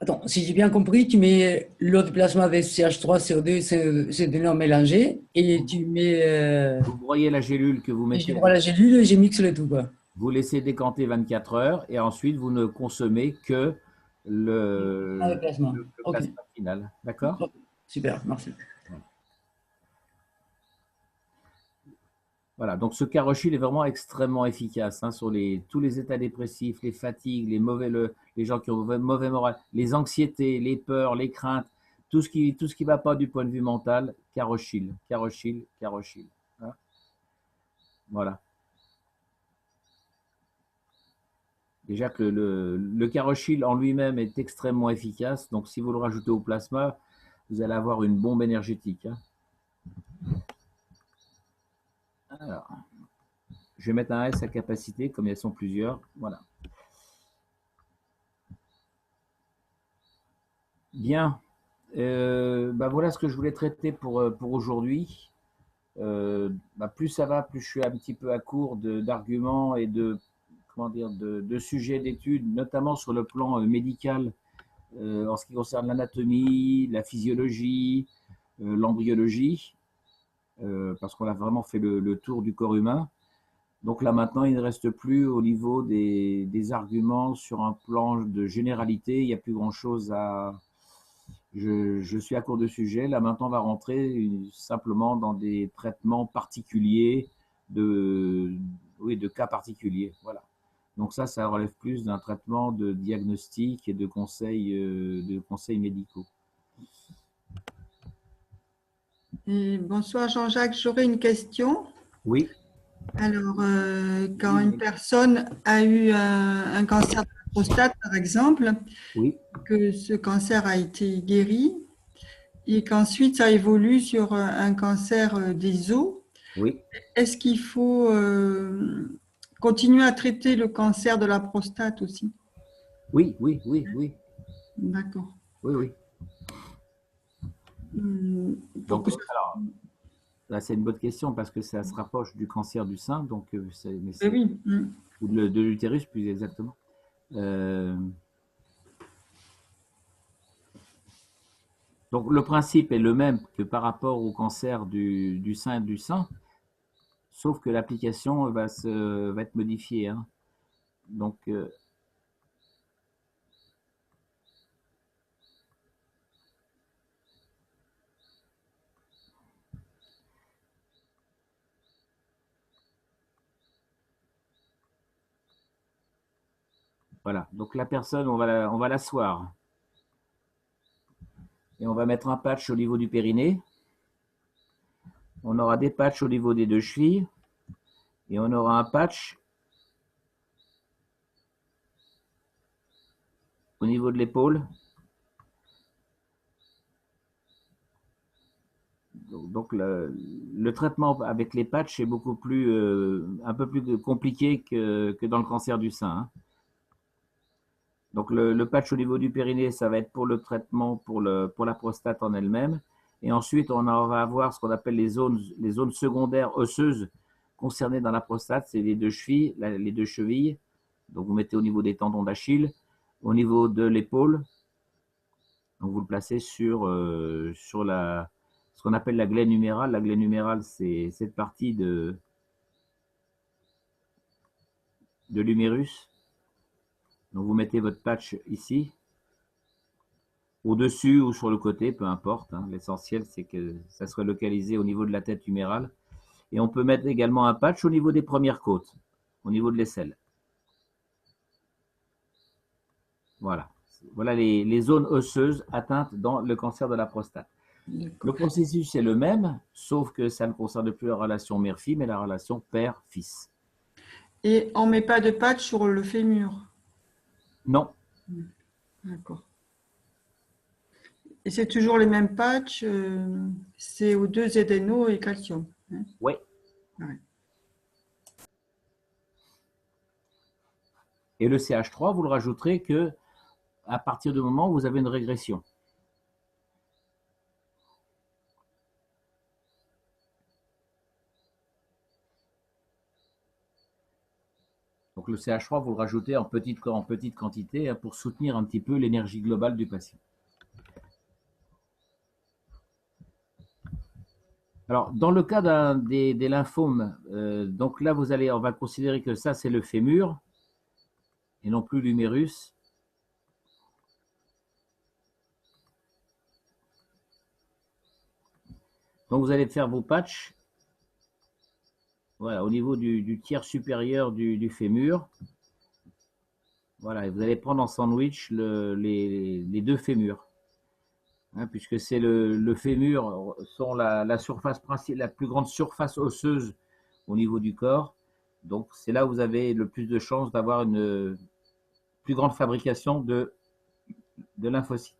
Attends, si j'ai bien compris, tu mets l'eau de plasma avec CH3, CO2, c'est de l'eau mélangée, et tu mets... Vous broyez la gélule que vous et mettez. je broie la gélule et je mixe le tout, quoi. Vous laissez décanter 24 heures et ensuite vous ne consommez que le plasma. plasma final. D'accord? Okay. Super, merci. Voilà, donc ce Carochil est vraiment extrêmement efficace hein, sur tous les états dépressifs, les fatigues, les gens qui ont mauvais moral, les anxiétés, les peurs, les craintes, tout ce qui ne va pas du point de vue mental, Carochil, Carochil, Carochil. Hein, voilà. Déjà que le Carochil en lui-même est extrêmement efficace. Donc, si vous le rajoutez au plasma, vous allez avoir une bombe énergétique, hein. Alors, je vais mettre un S à capacité, comme elles sont plusieurs. Voilà. Bien. Voilà ce que je voulais traiter pour aujourd'hui. Plus ça va, plus je suis un petit peu à court d'arguments et comment dire, de sujets d'études, notamment sur le plan médical, en ce qui concerne l'anatomie, la physiologie, l'embryologie, parce qu'on a vraiment fait le tour du corps humain. Donc là maintenant, il ne reste plus au niveau des arguments sur un plan de généralité. Il n'y a plus grand-chose à... Je suis à court de sujet. Là maintenant, on va rentrer simplement dans des traitements particuliers de cas particuliers. Voilà. Donc ça relève plus d'un traitement de diagnostic et de conseils médicaux. Et bonsoir Jean-Jacques, j'aurais une question. Oui. Alors, quand une personne a eu un cancer de la prostate, par exemple, oui, que ce cancer a été guéri et qu'ensuite ça évolue sur un cancer des os, oui. est-ce qu'il faut continuer à traiter le cancer de la prostate aussi? Oui. D'accord. Oui. Donc, alors, là, c'est une bonne question parce que ça se rapproche du cancer du sein, donc oui. Ou de l'utérus plus exactement. Donc le principe est le même que par rapport au cancer du sein, sauf que l'application va être modifiée, hein. Donc voilà, donc la personne, on va l'asseoir. Et on va mettre un patch au niveau du périnée. On aura des patchs au niveau des deux chevilles. Et on aura un patch au niveau de l'épaule. Donc le traitement avec les patchs est beaucoup plus, un peu plus compliqué que dans le cancer du sein, hein. Donc le patch au niveau du périnée, ça va être pour le traitement pour la prostate en elle-même. Et ensuite, on va avoir ce qu'on appelle les zones secondaires osseuses concernées dans la prostate, c'est les deux chevilles, les deux chevilles. Donc vous mettez au niveau des tendons d'Achille, au niveau de l'épaule. Donc vous le placez sur ce qu'on appelle la glaine humérale. La glaine humérale, c'est cette partie de l'humérus. Donc vous mettez votre patch ici, au-dessus ou sur le côté, peu importe, hein. L'essentiel, c'est que ça soit localisé au niveau de la tête humérale. Et on peut mettre également un patch au niveau des premières côtes, au niveau de l'aisselle. Voilà. Voilà les zones osseuses atteintes dans le cancer de la prostate. Le processus est le même, sauf que ça ne concerne plus la relation mère-fille, mais la relation père-fils. Et on ne met pas de patch sur le fémur? Non. D'accord. Et c'est toujours les mêmes patchs, CO2, ZNO et calcium, hein? Oui. Ouais. Et le CH3, vous le rajouterez que à partir du moment où vous avez une régression. Donc le CH3, vous le rajoutez en petite quantité, hein, pour soutenir un petit peu l'énergie globale du patient. Alors, dans le cas des lymphomes, donc là, on va considérer que ça, c'est le fémur et non plus l'humérus. Donc, vous allez faire vos patchs, voilà, au niveau du tiers supérieur du fémur. Voilà, et vous allez prendre en sandwich les deux fémurs, hein, puisque c'est le fémur sont la surface principale, la plus grande surface osseuse au niveau du corps. Donc, c'est là où vous avez le plus de chances d'avoir plus grande fabrication de lymphocytes.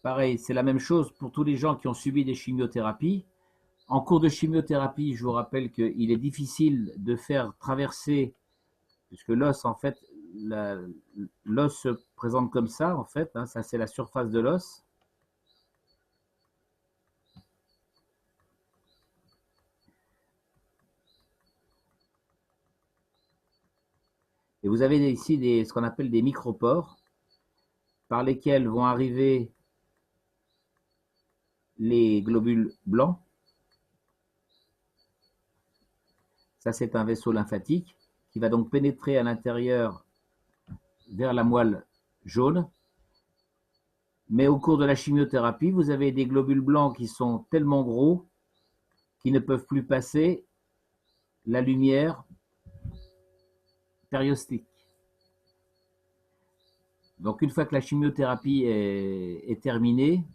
Pareil, c'est la même chose pour tous les gens qui ont subi des chimiothérapies. En cours de chimiothérapie, je vous rappelle qu'il est difficile de faire traverser, puisque l'os, en fait, l'os se présente comme ça, en fait, hein, ça c'est la surface de l'os. Et vous avez ici ce qu'on appelle des micropores, par lesquels vont arriver les globules blancs. Ça, c'est un vaisseau lymphatique qui va donc pénétrer à l'intérieur vers la moelle jaune. Mais au cours de la chimiothérapie, vous avez des globules blancs qui sont tellement gros qu'ils ne peuvent plus passer la lumière périostique. Donc, une fois que la chimiothérapie est terminée,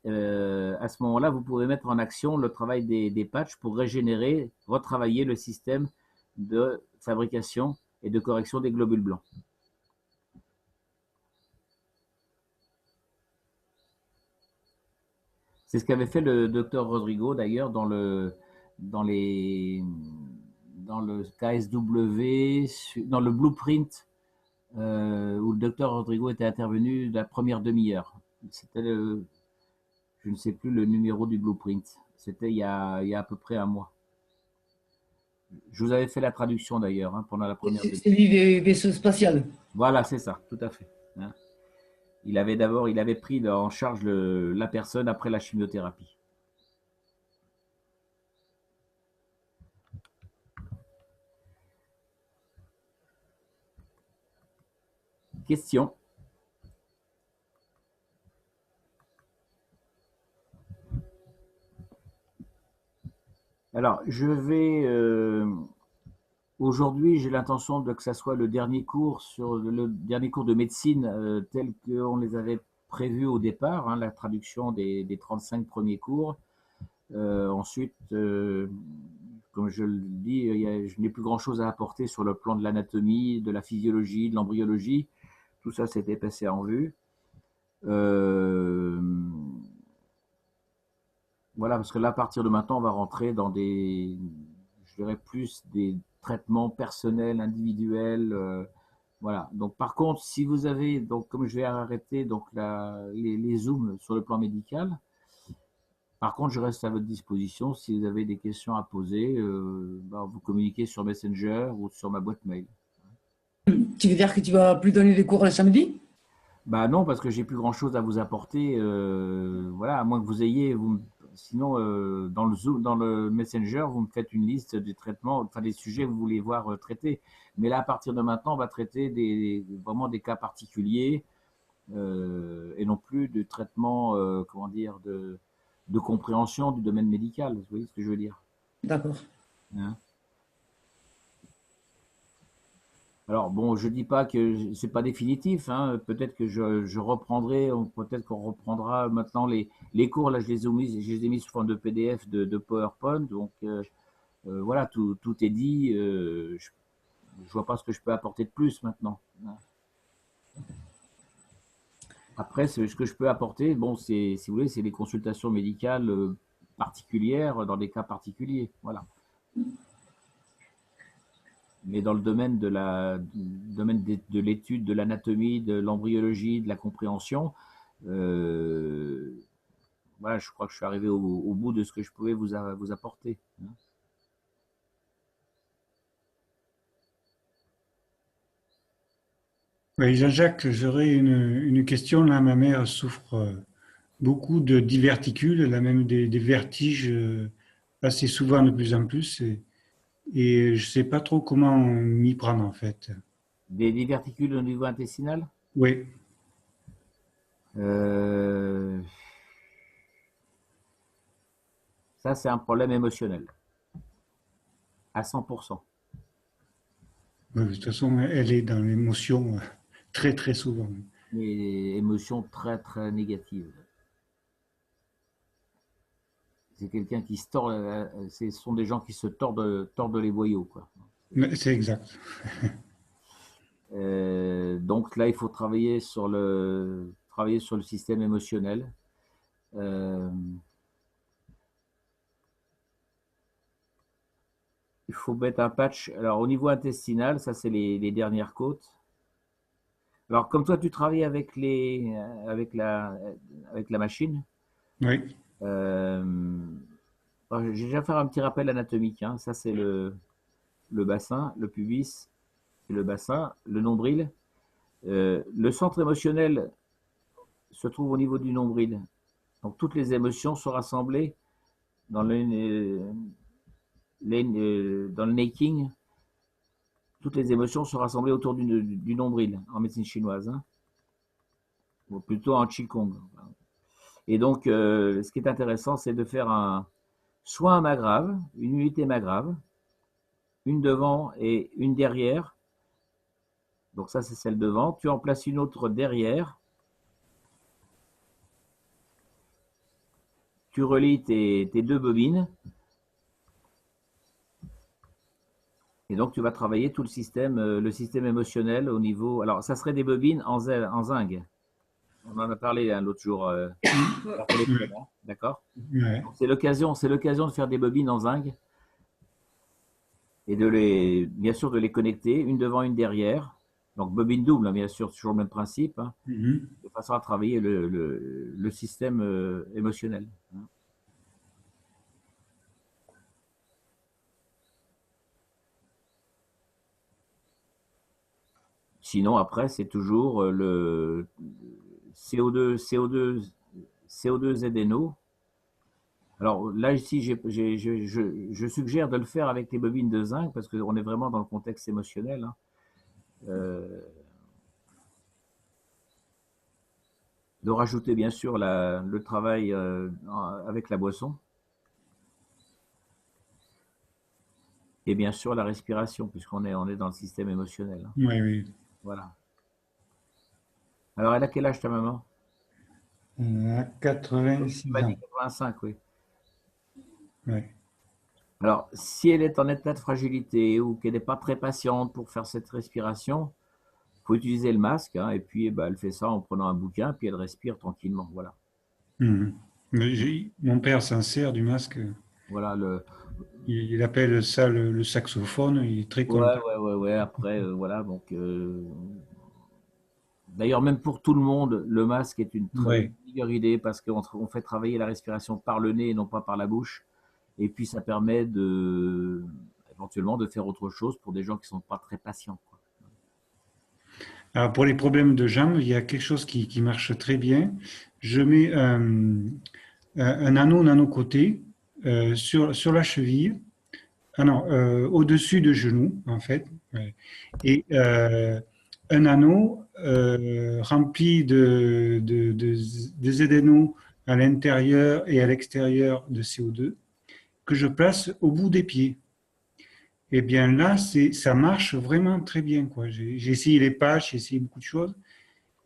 à ce moment-là, vous pouvez mettre en action le travail des patchs pour régénérer, retravailler le système de fabrication et de correction des globules blancs. C'est ce qu'avait fait le docteur Rodrigo d'ailleurs dans le KSW, dans le blueprint où le docteur Rodrigo était intervenu la première demi-heure. C'était je ne sais plus le numéro du blueprint. C'était il y a à peu près un mois. Je vous avais fait la traduction d'ailleurs hein, pendant la première demi-heure. C'est lui des vaisseaux spatials. Voilà, c'est ça, tout à fait. Hein. Il avait pris en charge la personne après la chimiothérapie. Question. Alors, je vais aujourd'hui, j'ai l'intention que ça soit le dernier cours de médecine tel qu'on les avait prévus au départ, hein, la traduction des 35 premiers cours. Ensuite, comme je le dis, je n'ai plus grand-chose à apporter sur le plan de l'anatomie, de la physiologie, de l'embryologie. Tout ça s'était passé en vue. Voilà, parce que là, à partir de maintenant, on va rentrer dans je dirais plus des traitements personnels, individuels. Voilà. Donc, par contre, si vous avez, donc, comme je vais arrêter donc, les Zooms sur le plan médical, par contre, je reste à votre disposition. Si vous avez des questions à poser, vous communiquez sur Messenger ou sur ma boîte mail. Tu veux dire que tu vas plus donner des cours le samedi? Bah non, parce que j'ai plus grand-chose à vous apporter. Voilà, à moins que vous ayez, sinon dans le Zoom, dans le Messenger, vous me faites une liste des traitements, enfin des sujets que vous voulez voir traités. Mais là, à partir de maintenant, on va traiter vraiment des cas particuliers et non plus de traitement, comment dire, de compréhension du domaine médical. Vous voyez ce que je veux dire? D'accord. Hein? Alors bon, je dis pas que c'est pas définitif, hein. Peut-être que je reprendrai, peut-être qu'on reprendra maintenant les cours. Là, je les ai mis sous forme de PDF, de PowerPoint. Donc voilà, tout est dit. Je vois pas ce que je peux apporter de plus maintenant. Après, ce que je peux apporter, bon, si vous voulez, c'est des consultations médicales particulières dans des cas particuliers. Voilà. Mais dans le domaine de l'étude de l'anatomie, de l'embryologie, de la compréhension, voilà, je crois que je suis arrivé au bout de ce que je pouvais vous apporter. Oui, Jean-Jacques, j'aurais une question. Là, ma mère souffre beaucoup de diverticules, elle a même des vertiges assez souvent de plus en plus. Et je ne sais pas trop comment m'y prendre en fait. Des diverticules au niveau intestinal? Oui. Ça, c'est un problème émotionnel. À 100%. De toute façon, elle est dans l'émotion très très souvent. Des émotions très très négatives. C'est quelqu'un qui se tord, ce sont des gens qui se tordent les boyaux, quoi. Mais c'est exact. Donc là, il faut travailler sur le système émotionnel. Il faut mettre un patch. Alors, au niveau intestinal, ça, c'est les dernières côtes. Alors, comme toi, tu travailles avec la machine, Oui, j'ai déjà fait un petit rappel anatomique, hein. Ça, c'est le bassin, le pubis et le bassin, le nombril. Le centre émotionnel se trouve au niveau du nombril. Donc, toutes les émotions sont rassemblées dans dans le Neking. Toutes les émotions sont rassemblées autour du nombril en médecine chinoise, hein, ou plutôt en Qigong. Et donc, ce qui est intéressant, c'est de faire soit un magrave, une unité magrave, une devant et une derrière. Donc ça, c'est celle devant. Tu en places une autre derrière. Tu relis tes deux bobines. Et donc, tu vas travailler tout le système émotionnel au niveau. Alors, ça serait des bobines en zinc. On en a parlé l'autre jour par téléphone, hein, d'accord? ouais. C'est l'occasion de faire des bobines en zinc et bien sûr, de les connecter, une devant, une derrière. Donc, bobine double, hein, bien sûr, toujours le même principe, hein, Mhm. de façon à travailler le système émotionnel, hein. Sinon, après, c'est toujours le CO2 ZNO. Alors là, ici, je suggère de le faire avec les bobines de zinc parce qu'on est vraiment dans le contexte émotionnel, hein. Euh, de rajouter bien sûr le travail avec la boisson et bien sûr la respiration on est dans le système émotionnel, hein. Oui, oui. Voilà. Alors elle a quel âge ta maman? On a Tu 86 m'as dit ans. 85, oui. Ouais. Alors si elle est en état de fragilité ou qu'elle n'est pas très patiente pour faire cette respiration, il faut utiliser le masque, hein, et puis bah, elle fait ça en prenant un bouquin, puis elle respire tranquillement. Voilà. Mhm. Mais mon père s'en sert du masque. Voilà le. Il appelle ça le saxophone. Il est très Ouais, content. ouais, ouais, ouais. Après, voilà. Donc, d'ailleurs, même pour tout le monde, le masque est une très Ouais. meilleure idée parce qu'on fait travailler la respiration par le nez et non pas par la bouche. Et puis, ça permet éventuellement de faire autre chose pour des gens qui ne sont pas très patients, quoi. Alors, pour les problèmes de jambes, il y a quelque chose qui marche très bien. Je mets un anneau nano-côté sur la cheville. Ah non, au-dessus de genou, en fait. Ouais. Et un anneau rempli de ZNO à l'intérieur et à l'extérieur de CO2 que je place au bout des pieds. Eh bien là, ça marche vraiment très bien, quoi. J'ai essayé les patchs, j'ai essayé beaucoup de choses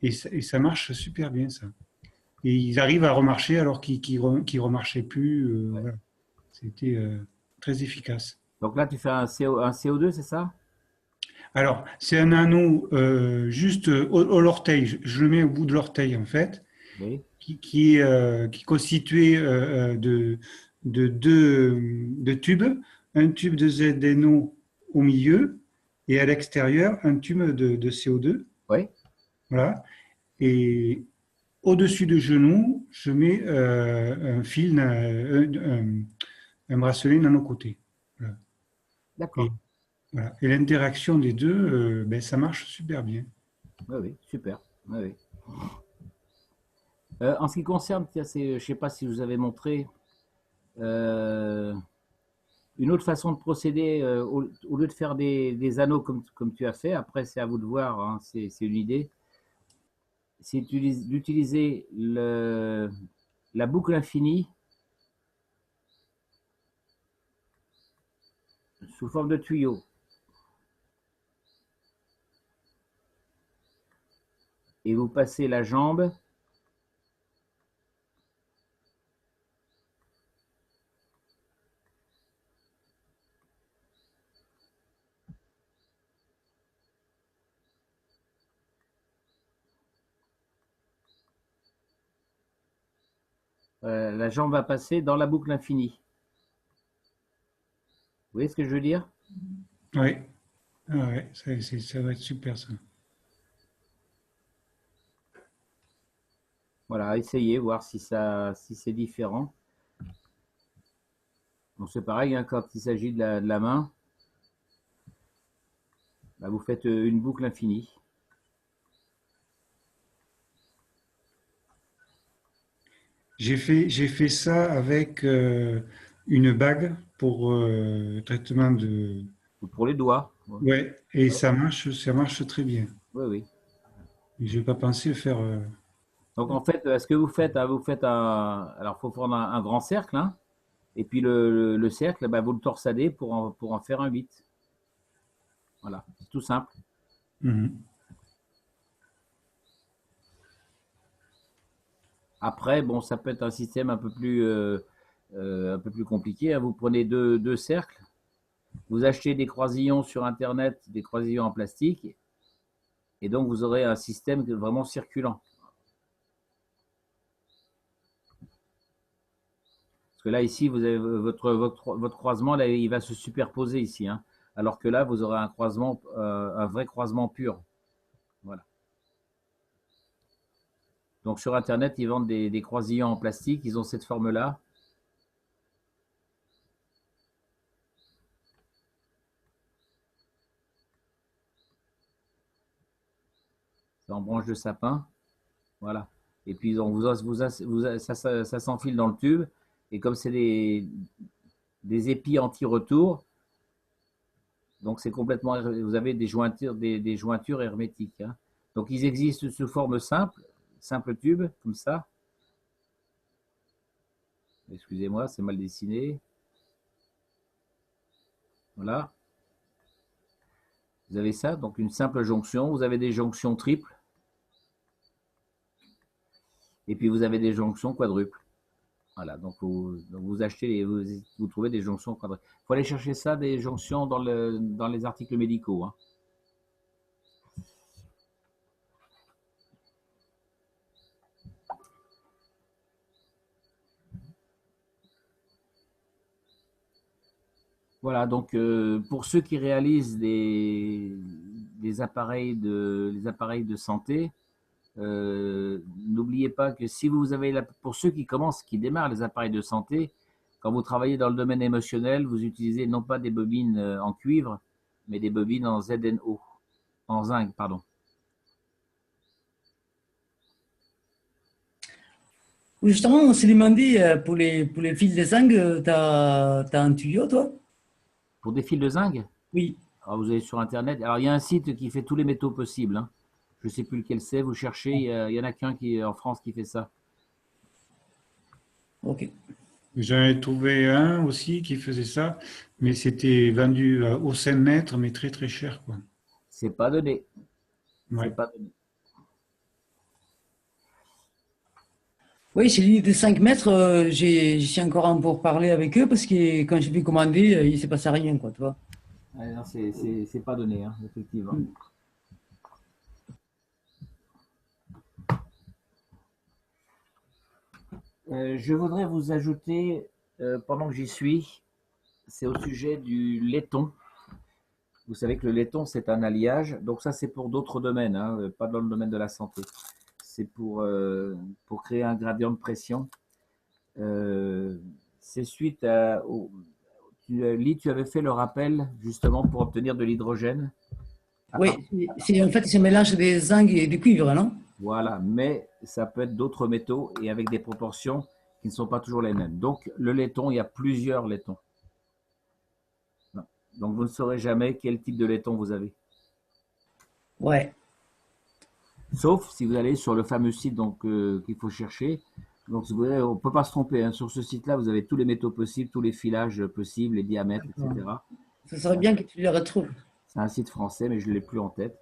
et ça marche super bien, ça. Et ils arrivent à remarcher alors qu'ils remarchaient plus. Voilà. C'était très efficace. Donc là, tu fais un CO2, c'est ça? Alors, c'est un anneau juste au l'orteil. Je le mets au bout de l'orteil, en fait, Oui. qui est constitué de deux tubes. Un tube de ZNO au milieu et à l'extérieur, un tube de CO2. Oui. Voilà. Et au-dessus du genou, je mets un fil, un bracelet nano-côté. Voilà. D'accord. Et, voilà. Et l'interaction des deux, ben, ça marche super bien. Oui, oui, super. Oui, oui. En ce qui concerne, tiens, je ne sais pas si vous avez montré euh, une autre façon de procéder, au lieu de faire des anneaux comme tu as fait, après c'est à vous de voir, hein, c'est une idée, c'est d'utiliser la boucle infinie sous forme de tuyau. Et vous passez la jambe la jambe va passer dans la boucle infinie. Vous voyez ce que je veux dire? Oui, ah ouais, ça va être super ça. Voilà, essayez, voir si c'est différent. Bon, c'est pareil, hein, quand il s'agit de la main, bah, vous faites une boucle infinie. J'ai fait ça avec une bague pour traitement de. Pour les doigts. Ouais, et ça marche très bien. Oui, oui. Et je n'ai pas pensé faire. Donc en fait, ce que vous faites, hein, vous faites alors faut prendre un grand cercle, hein, et puis le cercle, bah, vous le torsadez pour en faire un 8. Voilà, c'est tout simple. Mhm. Après, bon, ça peut être un système un peu plus compliqué, hein. Vous prenez deux cercles, vous achetez des croisillons sur Internet, des croisillons en plastique, et donc vous aurez un système vraiment circulant. Parce que là, ici, vous avez votre croisement, là, il va se superposer ici, hein. Alors que là, vous aurez un croisement, un vrai croisement pur. Voilà. Donc sur Internet, ils vendent des croisillons en plastique, ils ont cette forme-là. C'est en branche de sapin. Voilà. Et puis ça s'enfile dans le tube. Et comme c'est des épis anti-retour, donc c'est complètement. Vous avez des jointures hermétiques, hein. Donc ils existent sous forme simple tube, comme ça. Excusez-moi, c'est mal dessiné. Voilà. Vous avez ça, donc une simple jonction. Vous avez des jonctions triples. Et puis vous avez des jonctions quadruples. Voilà, donc vous achetez, vous trouvez des jonctions quadruples. Il faut aller chercher ça, des jonctions dans les articles médicaux, hein. Voilà, donc pour ceux qui réalisent les appareils de santé, n'oubliez pas que si vous avez pour ceux qui démarrent les appareils de santé, quand vous travaillez dans le domaine émotionnel, vous utilisez non pas des bobines en cuivre, mais des bobines en ZNO, en zinc, pardon. Oui, justement, on s'est demandé pour les fils de zinc, tu as un tuyau, toi? Pour des fils de zinc, Oui. alors vous allez sur Internet. Alors il y a un site qui fait tous les métaux possibles, hein. Je ne sais plus lequel c'est, vous cherchez, il y en a qu'un qui est en France qui fait ça. Ok. J'en ai trouvé un aussi qui faisait ça, mais c'était vendu au 5 mètres, mais très très cher, quoi. C'est pas donné. Ouais. C'est pas donné. Oui, c'est l'idée de 5 mètres, j'ai encore un pour parler avec eux parce que quand je vais commander, il ne s'est passé rien, quoi, tu vois. Ouais, non, c'est pas donné, hein, effectivement. Je voudrais vous ajouter, pendant que j'y suis, c'est au sujet du laiton. Vous savez que le laiton, c'est un alliage. Donc ça, c'est pour d'autres domaines, hein, pas dans le domaine de la santé. C'est pour créer un gradient de pression. C'est suite tu avais fait le rappel justement pour obtenir de l'hydrogène. Oui, en fait, c'est un mélange des zinc et du cuivre, non? Voilà, mais ça peut être d'autres métaux et avec des proportions qui ne sont pas toujours les mêmes. Donc le laiton, il y a plusieurs laitons. Donc vous ne saurez jamais quel type de laiton vous avez. Ouais. Sauf si vous allez sur le fameux site qu'il faut chercher. Donc on ne peut pas se tromper, hein. Sur ce site-là, vous avez tous les métaux possibles, tous les filages possibles, les diamètres, etc. Ça serait bien que tu le retrouves. C'est un site français, mais je ne l'ai plus en tête.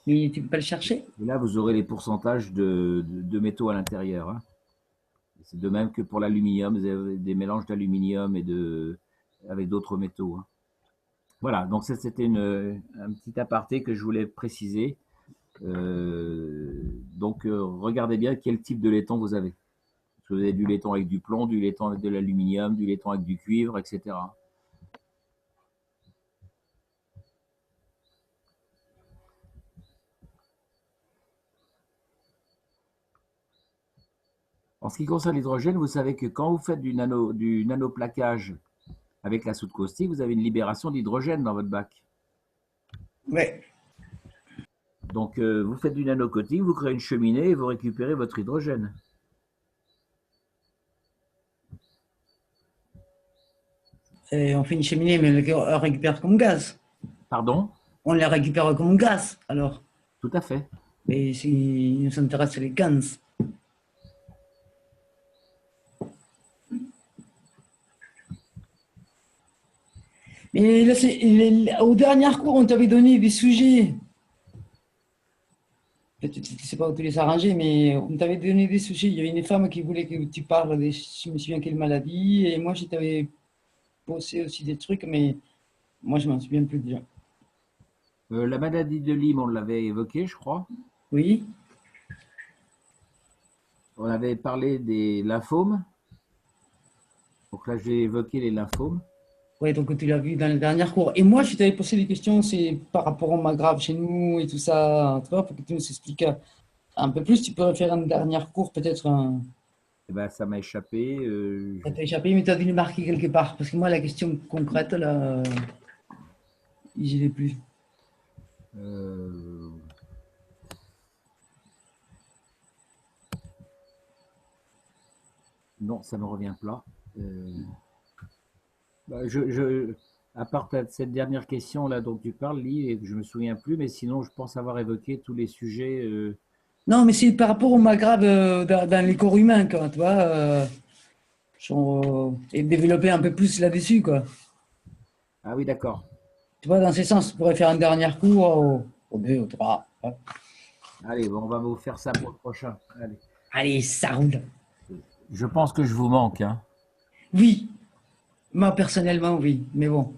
Mais tu peux pas le chercher? Et là, vous aurez les pourcentages de métaux à l'intérieur, hein. C'est de même que pour l'aluminium, vous avez des mélanges d'aluminium avec d'autres métaux, hein. Voilà, donc ça c'était un petit aparté que je voulais préciser. Donc regardez bien quel type de laiton vous avez Parce que vous avez du laiton avec du plomb, du laiton avec de l'aluminium, du laiton avec du cuivre, etc. En ce qui concerne l'hydrogène, vous savez que quand vous faites du nanoplaquage avec la soude caustique, vous avez une libération d'hydrogène dans votre bac. Ouais. Donc, vous faites du nanocoating, vous créez une cheminée et vous récupérez votre hydrogène. Et on fait une cheminée, mais on la récupère comme gaz. Pardon? On la récupère comme gaz, alors. Tout à fait. Mais si nous intéresse les gaz. Mais là, au dernier cours, on t'avait donné des sujets. Peut-être que je ne sais pas où tu les arranger, mais on t'avait donné des sujets. Il y avait une femme qui voulait que tu parles de je me souviens quelle maladie, et moi je t'avais posé aussi des trucs, mais moi je m'en souviens plus déjà. La maladie de Lyme, on l'avait évoquée, je crois. Oui, On avait parlé des lymphomes. Donc là, j'ai évoqué les lymphomes. ouais, donc tu l'as vu dans le dernier cours. Et moi je t'avais posé des questions, c'est par rapport au maghrave chez nous et tout ça, tu vois, pour que tu nous expliques un peu plus. Tu pourrais faire un dernier cours, peut-être un. Eh ben, ça m'a échappé. Ça t'a échappé, mais tu as dû le marquer quelque part. Parce que moi, la question concrète, là, je l'ai plus. Euh, Non, ça ne me revient pas. Bah, à part cette dernière question là dont tu parles, Lee, et que je ne me souviens plus, mais sinon, je pense avoir évoqué tous les sujets. Non, mais c'est par rapport au maghrave dans les corps humains, quoi, tu vois. Et développer un peu plus là-dessus, quoi. Ah oui, d'accord. Tu vois, dans ce sens, on pourrait faire un dernier cours au 2, au 3. Hein. Allez, bon, on va vous faire ça pour le prochain. Allez. Allez, ça roule. Je pense que je vous manque, hein. Oui, moi personnellement, oui, mais bon.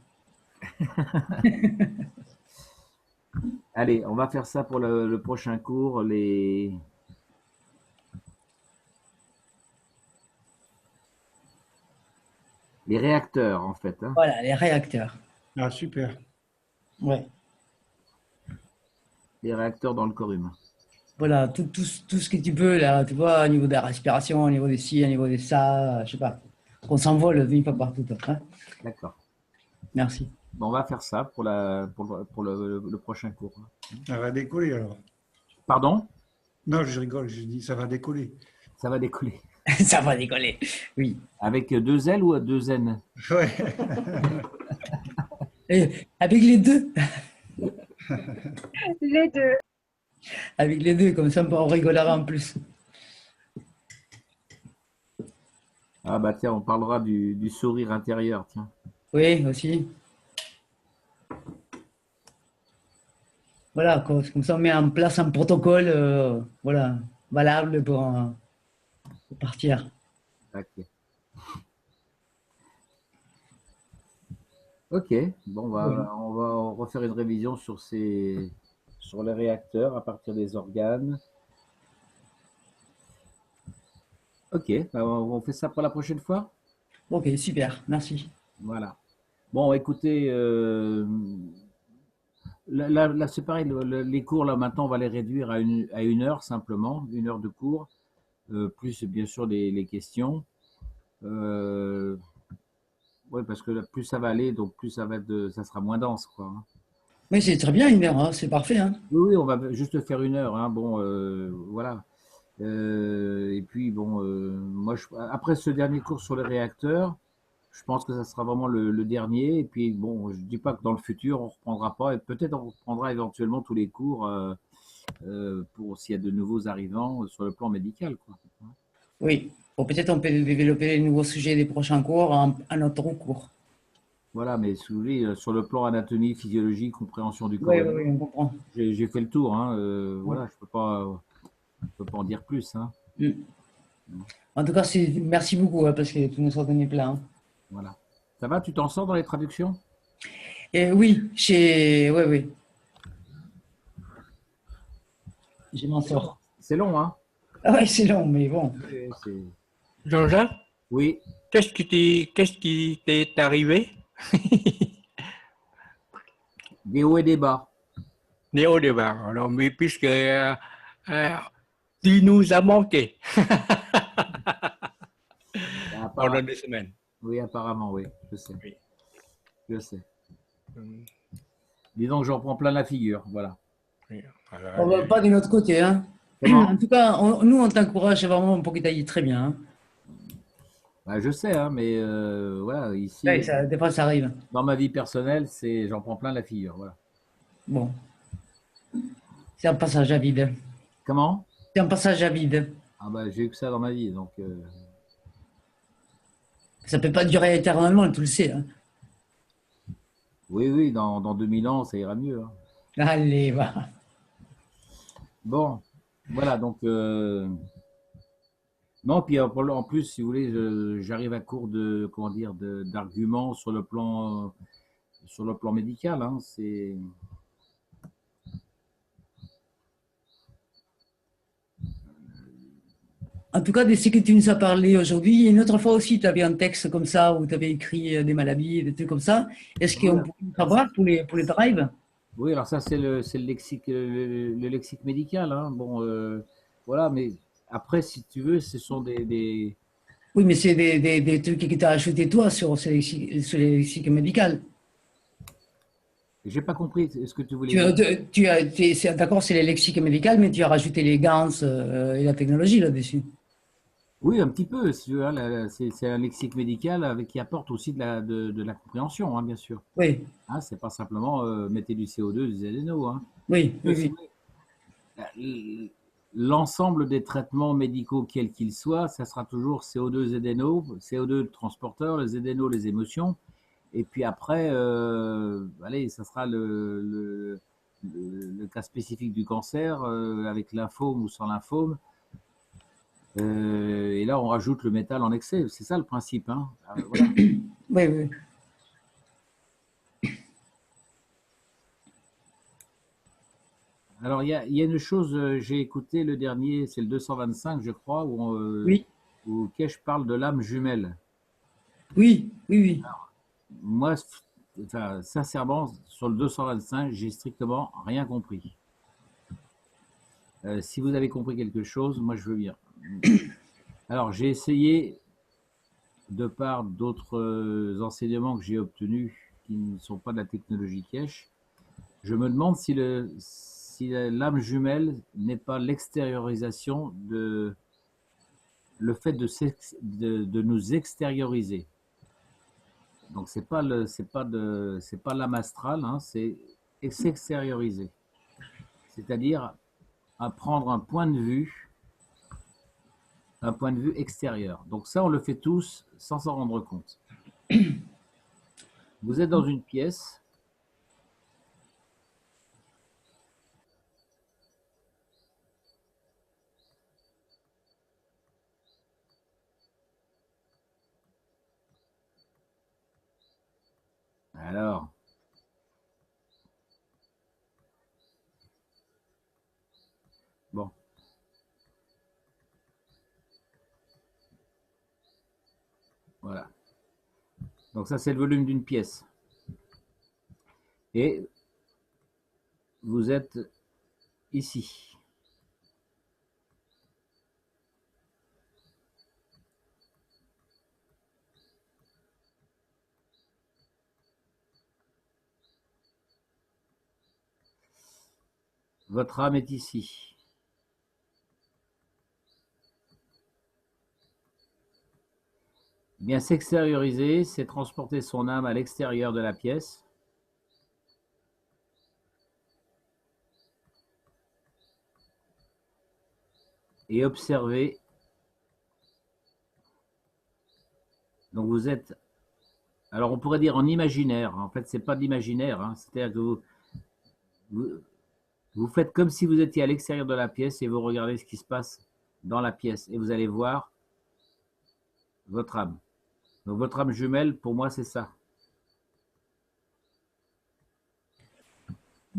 Allez, on va faire ça pour le prochain cours. Les réacteurs, en fait. Hein. Voilà, les réacteurs. Ah, super. Ouais. Les réacteurs dans le corps humain. Voilà, tout ce que tu peux, là, tu vois, au niveau de la respiration, au niveau des ci, au niveau de ça, je sais pas. Qu'on s'envole d'une fois partout. Hein. D'accord. Merci. Bon, on va faire ça pour le prochain cours. Ça va décoller alors. Pardon? Non, je rigole, je dis ça va décoller. Ça va décoller. Ça va décoller. Oui. Avec 2 L ou 2 N? Ouais. Et avec les deux. Les deux. Avec les deux, comme ça on rigolera en plus. Ah bah tiens, on parlera du sourire intérieur, tiens. Oui, aussi. Voilà, comme ça on met en place un protocole voilà, valable pour partir. Ok. Ok, bon, on va refaire une révision sur les réacteurs à partir des organes. Ok, bah, on fait ça pour la prochaine fois? Ok, super, merci. Voilà. Bon, écoutez, là, c'est pareil, les cours, là, maintenant, on va les réduire à 1 heure simplement, 1 heure de cours, plus bien sûr les questions. Oui, parce que plus ça va aller, donc plus ça sera moins dense, quoi. Hein. Mais c'est très bien 1 heure, hein, c'est parfait. Hein. Oui, on va juste faire 1 heure. Hein, bon, voilà. Et puis, bon, moi, après ce dernier cours sur les réacteurs, je pense que ça sera vraiment le dernier. Et puis, bon, je ne dis pas que dans le futur, on ne reprendra pas. Et peut-être on reprendra éventuellement tous les cours pour s'il y a de nouveaux arrivants sur le plan médical, quoi. Oui, ou peut-être on peut développer les nouveaux sujets des prochains cours en autre cours. Voilà, mais sur le plan anatomie, physiologie, compréhension du corps Oui, humain, oui, on comprend. j'ai fait le tour. Hein, voilà, je peux pas en dire plus. Hein. Mm. En tout cas, merci beaucoup hein, parce que tu nous as donné plein. Hein. Voilà. Ça va, tu t'en sors dans les traductions? Et oui, oui. Je m'en sors. C'est long, hein? Ah ouais, c'est long, mais bon. Jean-Jacques, Oui, qu'est-ce qui t'est arrivé? des hauts et des bas. Né au départ. Alors, mais puisque tu nous as manqué pendant Apparemment, 2 semaines. oui, apparemment, oui, je sais, Oui. je sais. Hum, Disons que j'en prends plein la figure, voilà. oui. Alors, On va pas de notre côté, hein. Comment? En tout cas, nous, on t'encourage vraiment pour que tu ailles très bien, hein. Bah, je sais, hein, mais voilà, Ouais, ici, ça, des fois, ça arrive. dans ma vie personnelle, j'en prends plein la figure, voilà. Bon, c'est un passage à vide. Comment? C'est un passage à vide. Ah bah, j'ai eu que ça dans ma vie, donc Ça peut pas durer éternellement, tu le sais, hein. oui, oui, dans 2000 ans, ça ira mieux, hein. Allez, va. Bon, voilà, donc non, puis en plus, si vous voulez, j'arrive à court de, comment dire, d'arguments sur le plan médical, hein, c'est En tout cas, de ce que tu nous as parlé aujourd'hui, une autre fois aussi, tu avais un texte comme ça où tu avais écrit des maladies, des trucs comme ça. Est-ce oui, qu'on peut savoir pour les drives? oui, alors ça c'est le lexique le lexique médical, hein. Bon, voilà, mais après, si tu veux, ce sont des Oui, mais c'est des trucs que tu as ajoutés toi sur les lexiques médicales. j'ai pas compris ce que tu voulais Tu, dire. d'accord, c'est les lexiques médicales, mais tu as rajouté les gants et la technologie là-dessus. Oui, un petit peu, si tu veux, hein, c'est un lexique médical avec qui apporte aussi de la compréhension, hein, bien sûr. Oui, Hein, c'est pas simplement mettez du CO2, du ZNO, hein. oui, oui, Si oui. vous voulez, l'ensemble des traitements médicaux, quels qu'ils soient, ça sera toujours CO2, ZNO, CO2 le transporteur, le ZNO les émotions, et puis après, allez, ça sera le cas spécifique du cancer, avec lymphome ou sans lymphome. Et là, on rajoute le métal en excès. C'est ça le principe, hein. Voilà. Oui, oui. Alors, il y a une chose, j'ai écouté le dernier, c'est le 225, je crois, Oui, où Kesh parle de l'âme jumelle. oui, oui, oui. Moi, enfin, sincèrement, sur le 225, j'ai strictement rien compris. Si vous avez compris quelque chose, moi, je veux bien. Alors, j'ai essayé, de par d'autres enseignements que j'ai obtenus, qui ne sont pas de la technologie Kesh, je me demande si l'âme jumelle n'est pas l'extériorisation le fait de nous extérioriser. Donc c'est pas l'âme astrale, hein, c'est s'extérioriser. C'est-à-dire à prendre un point de vue extérieur. Donc ça, on le fait tous sans s'en rendre compte. Vous êtes dans une pièce. Alors, bon, voilà. Donc ça, c'est le volume d'une pièce. Et vous êtes ici. Votre âme est ici. Bien s'extérioriser, c'est transporter son âme à l'extérieur de la pièce. Et observer. Donc vous êtes, alors on pourrait dire en imaginaire. En fait, c'est pas de l'imaginaire, hein. C'est-à-dire que vous, vous faites comme si vous étiez à l'extérieur de la pièce et vous regardez ce qui se passe dans la pièce et vous allez voir votre âme. Donc votre âme jumelle, pour moi, c'est ça.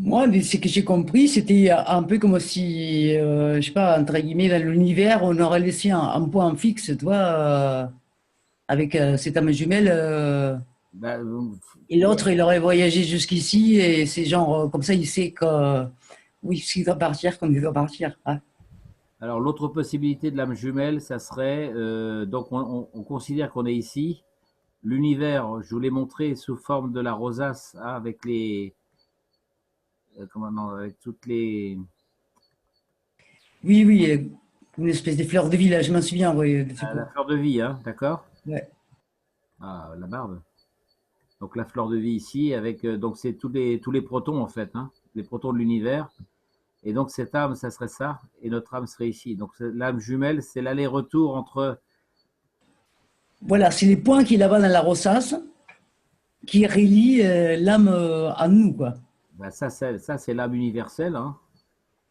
Moi, de ce que j'ai compris, c'était un peu comme si, je sais pas, entre guillemets, dans l'univers, on aurait laissé un point fixe, tu vois, avec cette âme jumelle, Bah, et l'autre, il aurait voyagé jusqu'ici, et c'est genre, comme ça, il sait que, oui, s'il doit partir, quand il doit partir. Hein. alors, l'autre possibilité de l'âme jumelle, ça serait, donc on considère qu'on est ici. L'univers, je vous l'ai montré sous forme de la rosace, hein, avec les, comment, non, avec toutes les, Oui, oui, une espèce de fleur de vie, là, je m'en souviens, oui, de ce la coup. fleur de vie, hein, d'accord? Ouais. Ah, la barbe. Donc la fleur de vie ici, avec, donc c'est tous les protons en fait, hein, les protons de l'univers. Et donc cette âme, ça serait ça, et notre âme serait ici. Donc l'âme jumelle, c'est l'aller-retour entre. Voilà, c'est les points qu'il a là dans la rosace qui relient l'âme à nous, quoi. Ben, ça c'est l'âme universelle, hein.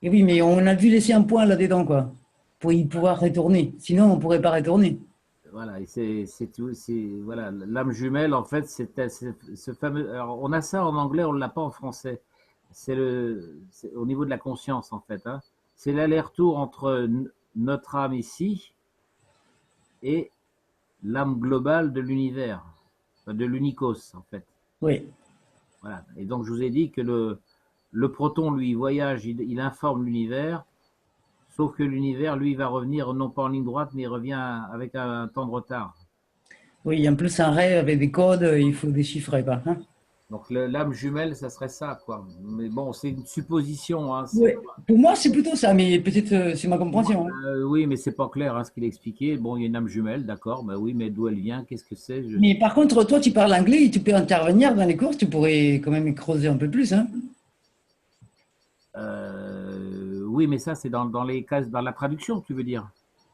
Et oui, mais on a dû laisser un point là-dedans, quoi, pour y pouvoir retourner. Sinon, on ne pourrait pas retourner. Voilà, et c'est tout, voilà, l'âme jumelle, en fait, c'est ce fameux. Alors, on a ça en anglais, on ne l'a pas en français. C'est au niveau de la conscience, en fait, hein. C'est l'aller-retour entre notre âme ici et l'âme globale de l'univers, enfin, de l'unicos, en fait. Oui, Voilà. Et donc, je vous ai dit que le proton, lui, voyage, il informe l'univers, sauf que l'univers, lui, va revenir non pas en ligne droite, mais il revient avec un temps de retard. oui, en plus, un rêve avec des codes, il faut déchiffrer, quoi. Hein. Donc l'âme jumelle, ça serait ça, quoi. Mais bon, c'est une supposition, hein. Ouais. Pour moi, c'est plutôt ça, mais peut-être c'est ma compréhension. Hein. Oui, mais c'est pas clair, hein, ce qu'il a expliqué. Bon, il y a une âme jumelle, d'accord. Bah oui, mais d'où elle vient, qu'est-ce que c'est? Mais par contre, toi, tu parles anglais et tu peux intervenir dans les cours, tu pourrais quand même y creuser un peu plus. Hein. Oui, mais ça, c'est dans les cases, dans la traduction, tu veux dire?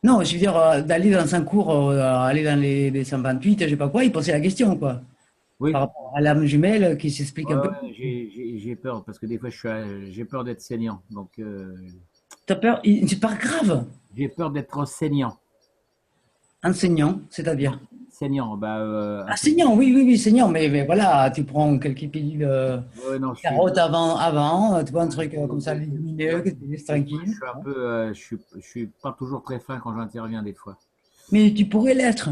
Non, je veux dire, d'aller dans un cours, aller dans les 128, je sais pas quoi, il posait la question, quoi. Oui. Par rapport à l'âme jumelle qui s'explique un peu. Ouais, j'ai peur parce que des fois, j'ai peur d'être saignant. Donc, T'as peur? C'est pas grave. j'ai peur d'être saignant. Enseignant, c'est-à-dire. Saignant, bah, Ah, saignant, oui, oui, oui, saignant, mais voilà, tu prends quelques pilules ouais, non, carottes avant, tu vois, un truc comme ça, lumineux, que tu laisses je tranquille. suis un peu, je suis pas toujours très fin quand j'interviens des fois. Mais tu pourrais l'être.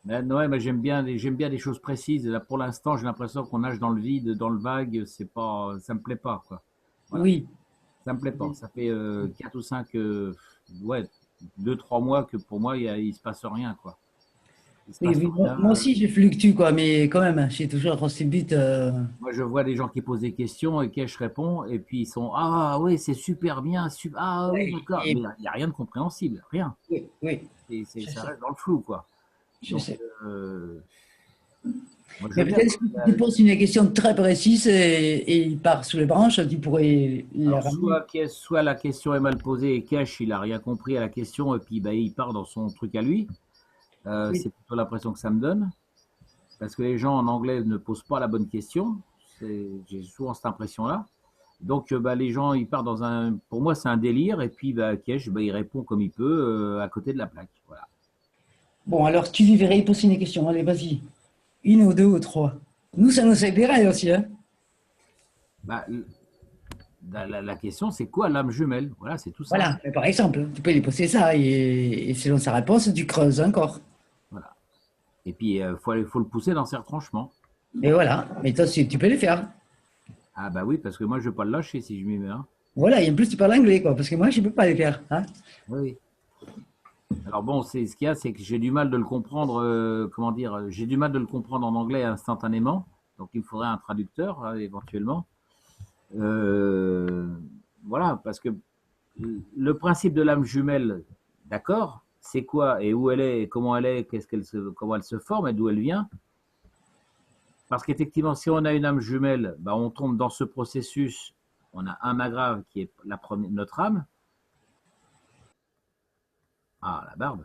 Ben, ouais, mais j'aime bien des choses précises. Là, pour l'instant, j'ai l'impression qu'on nage dans le vide, dans le vague. C'est pas, ça me plaît pas, quoi. Voilà, Oui. ça me plaît pas. Ça fait 4 ou 5, ouais, 2, 3 mois que pour moi, il se passe rien, quoi. Il se Oui, passe oui, moi rien. moi aussi, je fluctue, quoi, mais quand même, j'ai toujours ces buts. Moi, je vois des gens qui posent des questions et je réponds, et puis ils sont ah oui, c'est super bien, ah oui, d'accord. Mais Et- il n'y a rien de compréhensible, rien. oui, oui, je Ça sais, reste dans le flou, quoi. je Donc, sais. moi, je Mais veux bien. peut-être que si tu poses une question très précise et il part sous les branches, tu pourrais la Alors, ramener. soit la question est mal posée et Cash, il n'a rien compris à la question et puis bah, il part dans son truc à lui. Oui, C'est plutôt l'impression que ça me donne. Parce que les gens en anglais ne posent pas la bonne question. J'ai souvent cette impression-là. Donc, bah, les gens, ils partent dans un. Pour moi, c'est un délire. Et puis, bah, Cash, bah, il répond comme il peut à côté de la plaque. Voilà. bon, alors tu lui verrais poser une question. Allez, vas-y. Une ou deux ou trois. Nous, ça nous aiderait aussi. Hein. Bah, la question, c'est quoi l'âme jumelle? Voilà, c'est tout simple. Voilà, mais par exemple, tu peux lui poser ça et selon sa réponse, tu creuses encore. Voilà. Et puis, faut le pousser dans ses retranchements. Et voilà, mais toi, tu peux le faire. Ah, bah oui, parce que moi, je ne vais pas le lâcher si je m'y mets, hein. Voilà, et en plus, tu parles anglais, quoi, parce que moi, je ne peux pas le faire. Hein. Oui, oui. Alors bon, ce qu'il y a, c'est que j'ai du mal de le comprendre, comment dire, j'ai du mal de le comprendre en anglais instantanément. Donc il me faudrait un traducteur, hein, éventuellement. Euh, voilà, parce que le principe de l'âme jumelle, d'accord, c'est quoi et où elle est, et comment elle est, comment elle se forme et d'où elle vient. Parce qu'effectivement, si on a une âme jumelle, bah, on tombe dans ce processus. On a un agrave qui est notre âme. Ah, la barbe.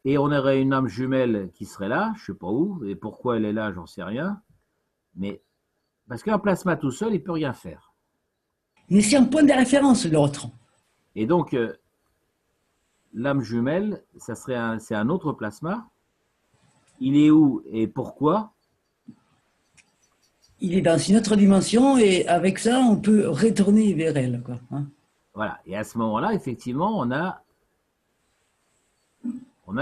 Et on aurait une âme jumelle qui serait là, je ne sais pas où, et pourquoi elle est là, j'en sais rien. Mais parce qu'un plasma tout seul, il ne peut rien faire. Mais c'est un point de référence, l'autre. Et donc, l'âme jumelle, c'est un autre plasma. Il est où et pourquoi? il est dans une autre dimension et avec ça, on peut retourner vers elle, quoi, hein. Voilà. Et à ce moment-là, effectivement, on a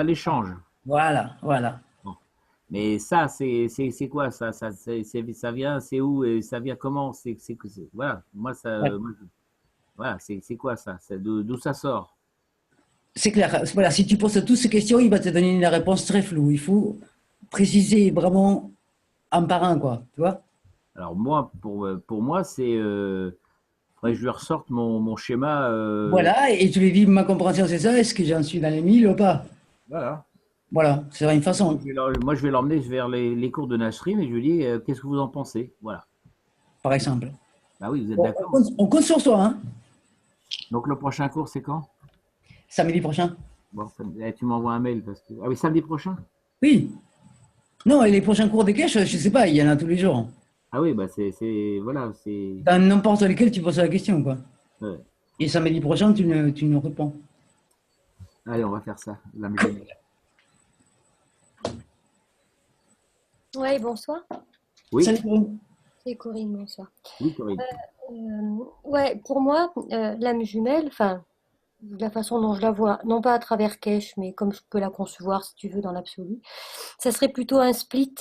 l'échange. Voilà, voilà. Bon. Mais ça, c'est quoi ça? Ça vient, c'est où et ça vient comment? Voilà. Moi, Ouais. voilà, c'est quoi ça? D'où ça sort? C'est clair. Voilà, si tu poses toutes ces questions, il va te donner une réponse très floue. Il faut préciser vraiment un par un, quoi. Tu vois? Alors moi, pour moi, faudrait que je lui ressorte mon schéma. Voilà, et tu lui dis, ma compréhension, c'est ça. Est-ce que j'en suis dans les mille ou pas? Voilà. Voilà, c'est une façon, Moi, je vais l'emmener vers les cours de Nasrim et je lui dis, qu'est-ce que vous en pensez? Voilà. par exemple. Bah oui, vous êtes Bon, d'accord. on compte sur toi, hein, Donc le prochain cours, c'est quand? samedi prochain. Bon, tu m'envoies un mail parce que. Ah oui, samedi prochain? Oui. Non, et les prochains cours de cash, je ne sais pas, il y en a tous les jours. Ah oui, bah voilà, Dans n'importe lequel, tu poses la question, quoi. ouais. Et samedi prochain, tu nous réponds. Allez, on va faire ça. L'âme jumelle. Oui, bonsoir. Oui, Salut, Corinne. C'est Corinne, bonsoir. oui, Corinne. Ouais, pour moi, l'âme jumelle, enfin, de la façon dont je la vois, non pas à travers Kesh, mais comme je peux la concevoir, si tu veux, dans l'absolu, ça serait plutôt un split,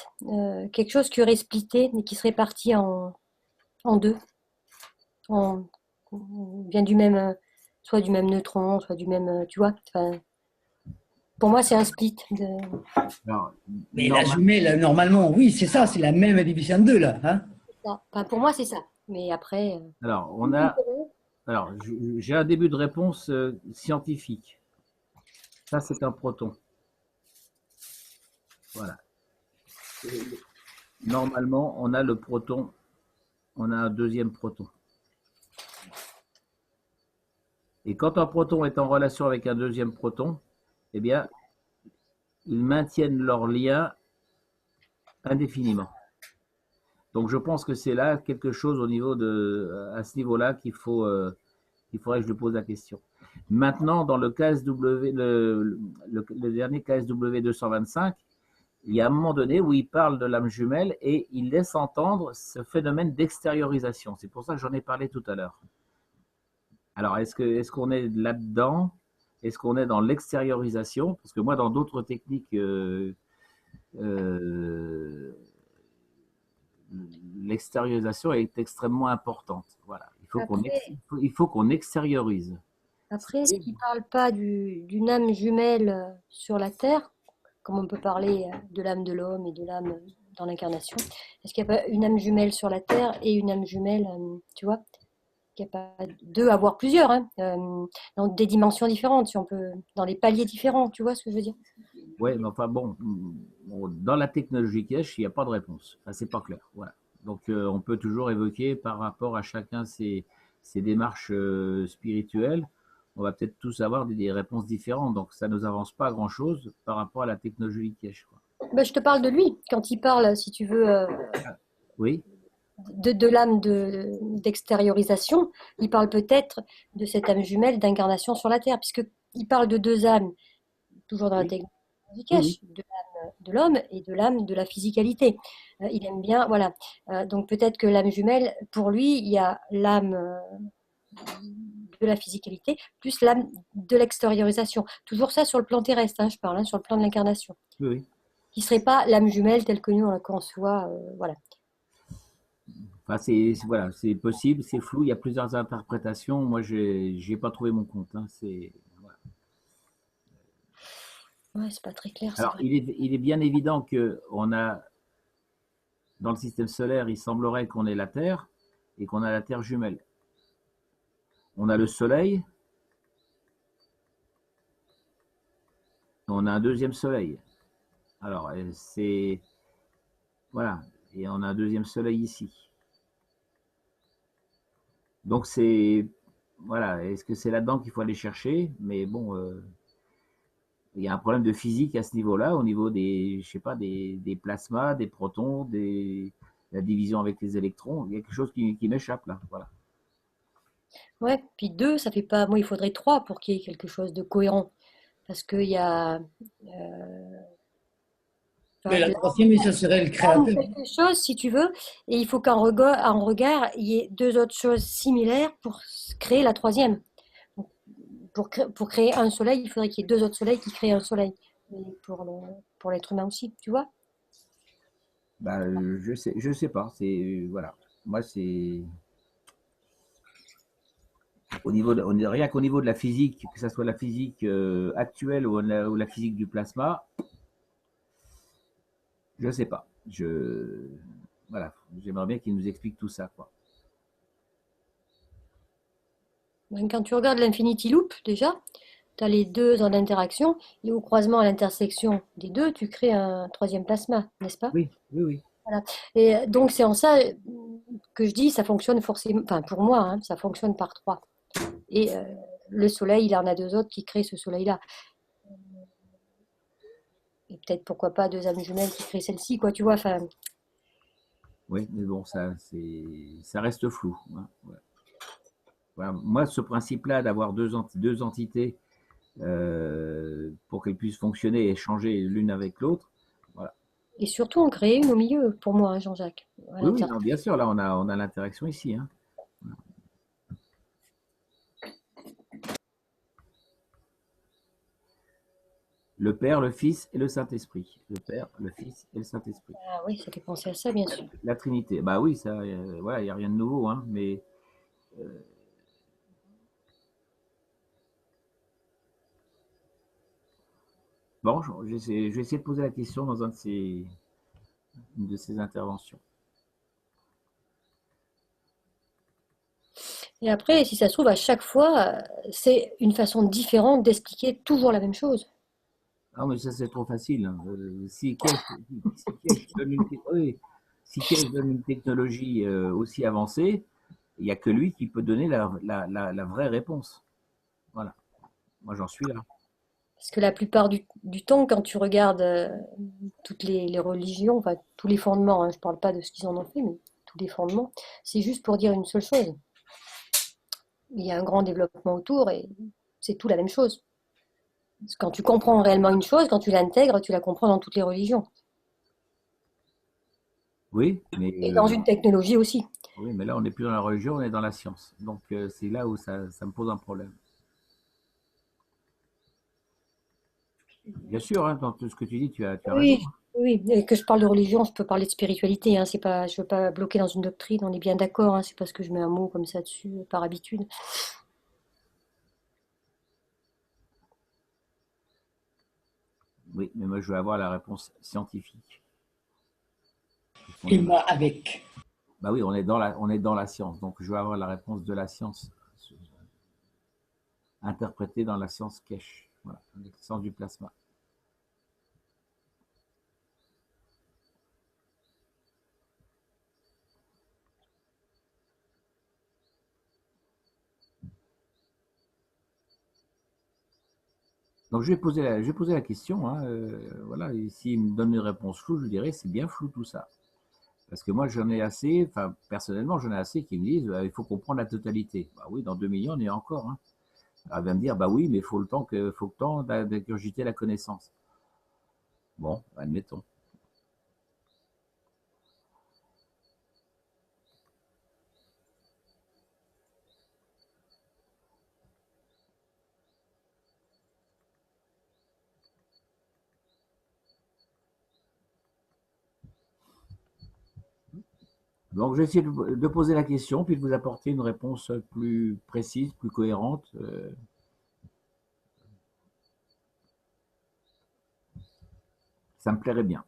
quelque chose qui aurait splitté et qui serait parti en deux. On vient du même, soit du même neutron, soit du même, tu vois. Enfin, pour moi, c'est un split. Alors, Mais la jumelle, normalement, oui, c'est ça, c'est la même divisée en deux, là, hein. Enfin, pour moi, c'est ça. Mais après. alors, alors, j'ai un début de réponse scientifique. Ça, c'est un proton. Voilà. Et normalement, on a le proton, on a un deuxième proton. Et quand un proton est en relation avec un deuxième proton, eh bien, ils maintiennent leur lien indéfiniment. Donc, je pense que c'est là quelque chose à ce niveau-là qu'il faudrait que je lui pose la question. Maintenant, dans le KSW, le dernier KSW 225, il y a un moment donné où il parle de l'âme jumelle et il laisse entendre ce phénomène d'extériorisation. C'est pour ça que j'en ai parlé tout à l'heure. Alors, est-ce qu'on est là-dedans? Est-ce qu'on est dans l'extériorisation? Parce que moi, dans d'autres techniques, l'extériorisation est extrêmement importante. Voilà. Il faut qu'on extériorise. Après, est-ce qu'il ne parle pas d'une âme jumelle sur la Terre, comme on peut parler de l'âme de l'homme et de l'âme dans l'incarnation? Est-ce qu'il n'y a pas une âme jumelle sur la Terre et une âme jumelle, tu vois? Il n'y a pas deux, à voir plusieurs, hein, dans des dimensions différentes, si on peut, dans des paliers différents, tu vois ce que je veux dire? Oui, mais enfin bon, dans la technologie cache, il n'y a pas de réponse. Enfin, c'est pas clair. Voilà. Donc, on peut toujours évoquer par rapport à chacun ses démarches spirituelles. On va peut-être tous avoir des réponses différentes. Donc, ça ne nous avance pas grand-chose par rapport à la technologie cache. Ben, je te parle de lui, quand il parle, si tu veux, Oui, de l'âme d'extériorisation, il parle peut-être de cette âme jumelle d'incarnation sur la Terre, puisqu'il parle de deux âmes, toujours dans la oui, technologie oui, cache, oui. de l'âme de l'homme et de l'âme de la physicalité. Il aime bien, voilà. Donc peut-être que l'âme jumelle, pour lui, il y a l'âme de la physicalité plus l'âme de l'extériorisation. Toujours ça sur le plan terrestre, hein, je parle, hein, sur le plan de l'incarnation. Oui, oui. Qui ne serait pas l'âme jumelle telle que nous on la conçoit, voilà. Enfin, voilà, c'est possible, c'est flou, il y a plusieurs interprétations. Moi, je n'ai pas trouvé mon compte. Hein. Voilà. Ouais, c'est pas très clair, c'est Alors, vrai. il est bien évident que dans le système solaire, il semblerait qu'on ait la Terre et qu'on a la Terre jumelle. On a le Soleil, on a un deuxième Soleil. Alors, voilà, et on a un deuxième Soleil ici. Donc, voilà, est-ce que c'est là-dedans qu'il faut aller chercher? Mais bon, il y a un problème de physique à ce niveau-là, au niveau je sais pas, des plasmas, des protons, la division avec les électrons. Il y a quelque chose qui m'échappe là. Voilà. Ouais, puis deux, ça fait pas. Moi, il faudrait trois pour qu'il y ait quelque chose de cohérent. Parce qu'il y a. Mais la de troisième, ça serait le l'homme créateur. quelque chose, si tu veux, et il faut qu'en regard, il y ait deux autres choses similaires pour créer la troisième. Donc, pour créer un soleil, il faudrait qu'il y ait deux autres soleils qui créent un soleil. Et pour l'être humain aussi, tu vois? Bah, je sais pas. C'est voilà. Moi, c'est rien qu'au niveau de la physique, que ce soit la physique actuelle ou la physique du plasma, je sais pas. Voilà. J'aimerais bien qu'il nous explique tout ça, quoi. Donc, quand tu regardes l'Infinity Loop, déjà, tu as les deux en interaction, et au croisement, à l'intersection des deux, tu crées un troisième plasma, n'est-ce pas? Oui, oui, oui. Voilà. Et donc, c'est en ça que je dis, ça fonctionne forcément, enfin, pour moi, hein, ça fonctionne par trois. Et le soleil, il en a deux autres qui créent ce soleil-là. Et peut-être, pourquoi pas, deux âmes jumelles qui créent celle-ci, quoi, tu vois, enfin, Oui, mais bon, ça reste flou, hein, ouais. Voilà. Moi, ce principe-là d'avoir deux entités pour qu'elles puissent fonctionner et échanger l'une avec l'autre, voilà. et surtout, en créer une au milieu, pour moi, hein, Jean-Jacques. À Oui, oui, l'intérieur. non, bien sûr, là, on a l'interaction ici, hein. Le Père, le Fils et le Saint-Esprit. Le Père, le Fils et le Saint-Esprit. Ah oui, ça fait penser à ça, bien sûr. La Trinité. Bah oui, ça, voilà, il n'y a rien de nouveau, hein, mais bon, je vais essayer de poser la question dans une de ces interventions. Et après, si ça se trouve, à chaque fois, c'est une façon différente d'expliquer toujours la même chose. Ah, mais ça, c'est trop facile, hein. Si Kesh donne oui, si Kesh donne une technologie aussi avancée, il n'y a que lui qui peut donner la vraie réponse. Voilà. Moi, j'en suis là. Parce que la plupart du temps, quand tu regardes toutes les religions, enfin tous les fondements, hein, je ne parle pas de ce qu'ils en ont fait, mais tous les fondements, c'est juste pour dire une seule chose. Il y a un grand développement autour et c'est tout la même chose. Parce que quand tu comprends réellement une chose, quand tu l'intègres, tu la comprends dans toutes les religions. Oui, mais, Et dans une technologie aussi. oui, mais là, on n'est plus dans la religion, on est dans la science. Donc, c'est là où ça me pose un problème. Bien sûr, hein, dans tout ce que tu dis, tu as raison. Oui, oui. Et que je parle de religion, je peux parler de spiritualité. Hein, c'est pas, je ne veux pas bloquer dans une doctrine, on est bien d'accord. Hein, c'est parce que je mets un mot comme ça dessus par habitude. Oui, mais moi, je veux avoir la réponse scientifique. Et moi avec. Bah oui, on est dans la science, donc je veux avoir la réponse de la science, interprétée dans la science Kesh, voilà, la science du plasma. Donc je vais poser la question, hein, voilà, et s'il me donne une réponse floue, je dirais c'est bien flou tout ça. Parce que moi j'en ai assez, enfin personnellement j'en ai assez qui me disent il faut comprendre la totalité. Bah oui, dans 2 millions on y est encore, hein. Elle va me dire bah oui, mais faut le temps d'ingurgiter la connaissance. Bon, admettons. Donc, je vais essayer de poser la question, puis de vous apporter une réponse plus précise, plus cohérente. Ça me plairait bien.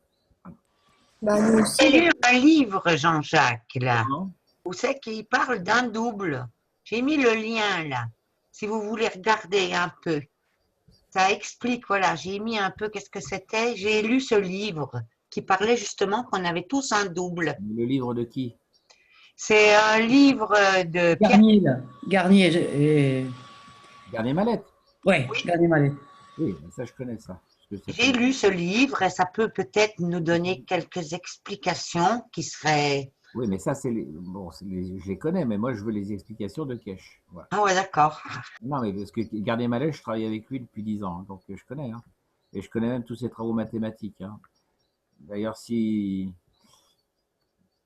Bah, nous aussi, J'ai lu un livre, Jean-Jacques, là, Comment? où c'est qu'il parle d'un double. J'ai mis le lien, là, si vous voulez regarder un peu. Ça explique, voilà, j'ai mis un peu qu'est-ce que c'était. J'ai lu ce livre qui parlait justement qu'on avait tous un double. Le livre de qui? C'est un livre de Pierre. Garnier, là. Garnier. Garnier Mallette. Ouais, Garnier Mallet. Oui, ça je connais ça. J'ai lu ce livre et ça peut peut-être nous donner quelques explications qui seraient. Oui, mais ça, bon, je les connais, mais moi je veux les explications de Kesh. Voilà. Ah ouais, d'accord. Non, mais parce que Garnier Mallette, je travaille avec lui depuis 10 ans, hein, donc je connais. Hein. Et je connais même tous ses travaux mathématiques. Hein. D'ailleurs, si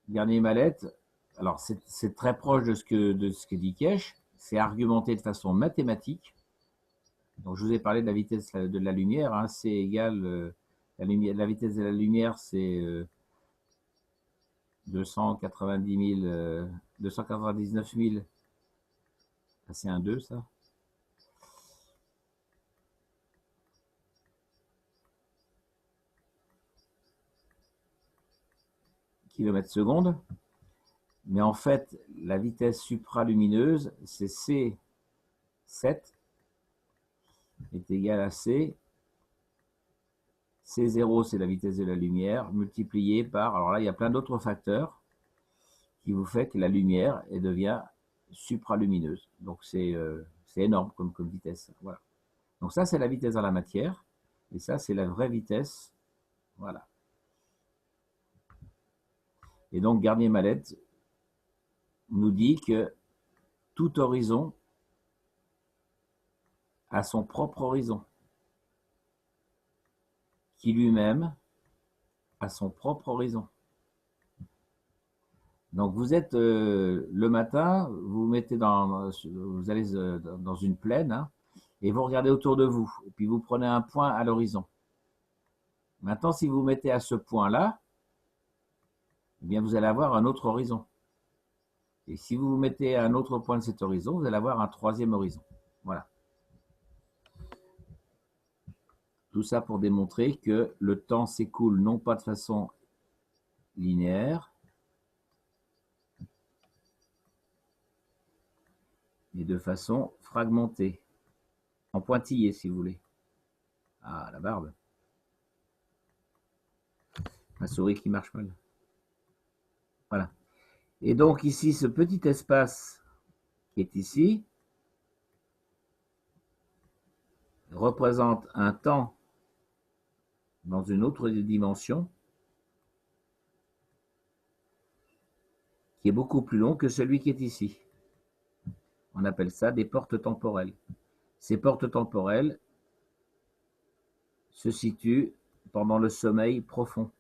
Garnier Mallette, alors c'est très proche de ce que dit Kesh, c'est argumenté de façon mathématique. Donc, je vous ai parlé de la vitesse de la lumière, hein, c'est égal, la vitesse de la lumière, c'est 299 000, c'est un 2, ça. Kilomètres secondes. Mais en fait, la vitesse supralumineuse, c'est C7 est égal à C. C0, c'est la vitesse de la lumière, multiplié par... Alors là, il y a plein d'autres facteurs qui vous fait que la lumière elle devient supralumineuse. Donc c'est énorme comme vitesse. Voilà. Donc ça, c'est la vitesse dans la matière. Et ça, c'est la vraie vitesse. Voilà. Et donc, Garnier-Mallette nous dit que tout horizon a son propre horizon, qui lui-même a son propre horizon. Donc vous êtes le matin, vous allez dans une plaine, hein, et vous regardez autour de vous, et puis vous prenez un point à l'horizon. Maintenant, si vous mettez à ce point-là, eh bien vous allez avoir un autre horizon. Et si vous vous mettez à un autre point de cet horizon, vous allez avoir un troisième horizon. Voilà. Tout ça pour démontrer que le temps s'écoule non pas de façon linéaire, mais de façon fragmentée, en pointillé si vous voulez. Ah, la barbe. Ma souris qui marche mal. Voilà. Et donc ici, ce petit espace qui est ici représente un temps dans une autre dimension qui est beaucoup plus long que celui qui est ici. On appelle ça des portes temporelles. Ces portes temporelles se situent pendant le sommeil profond.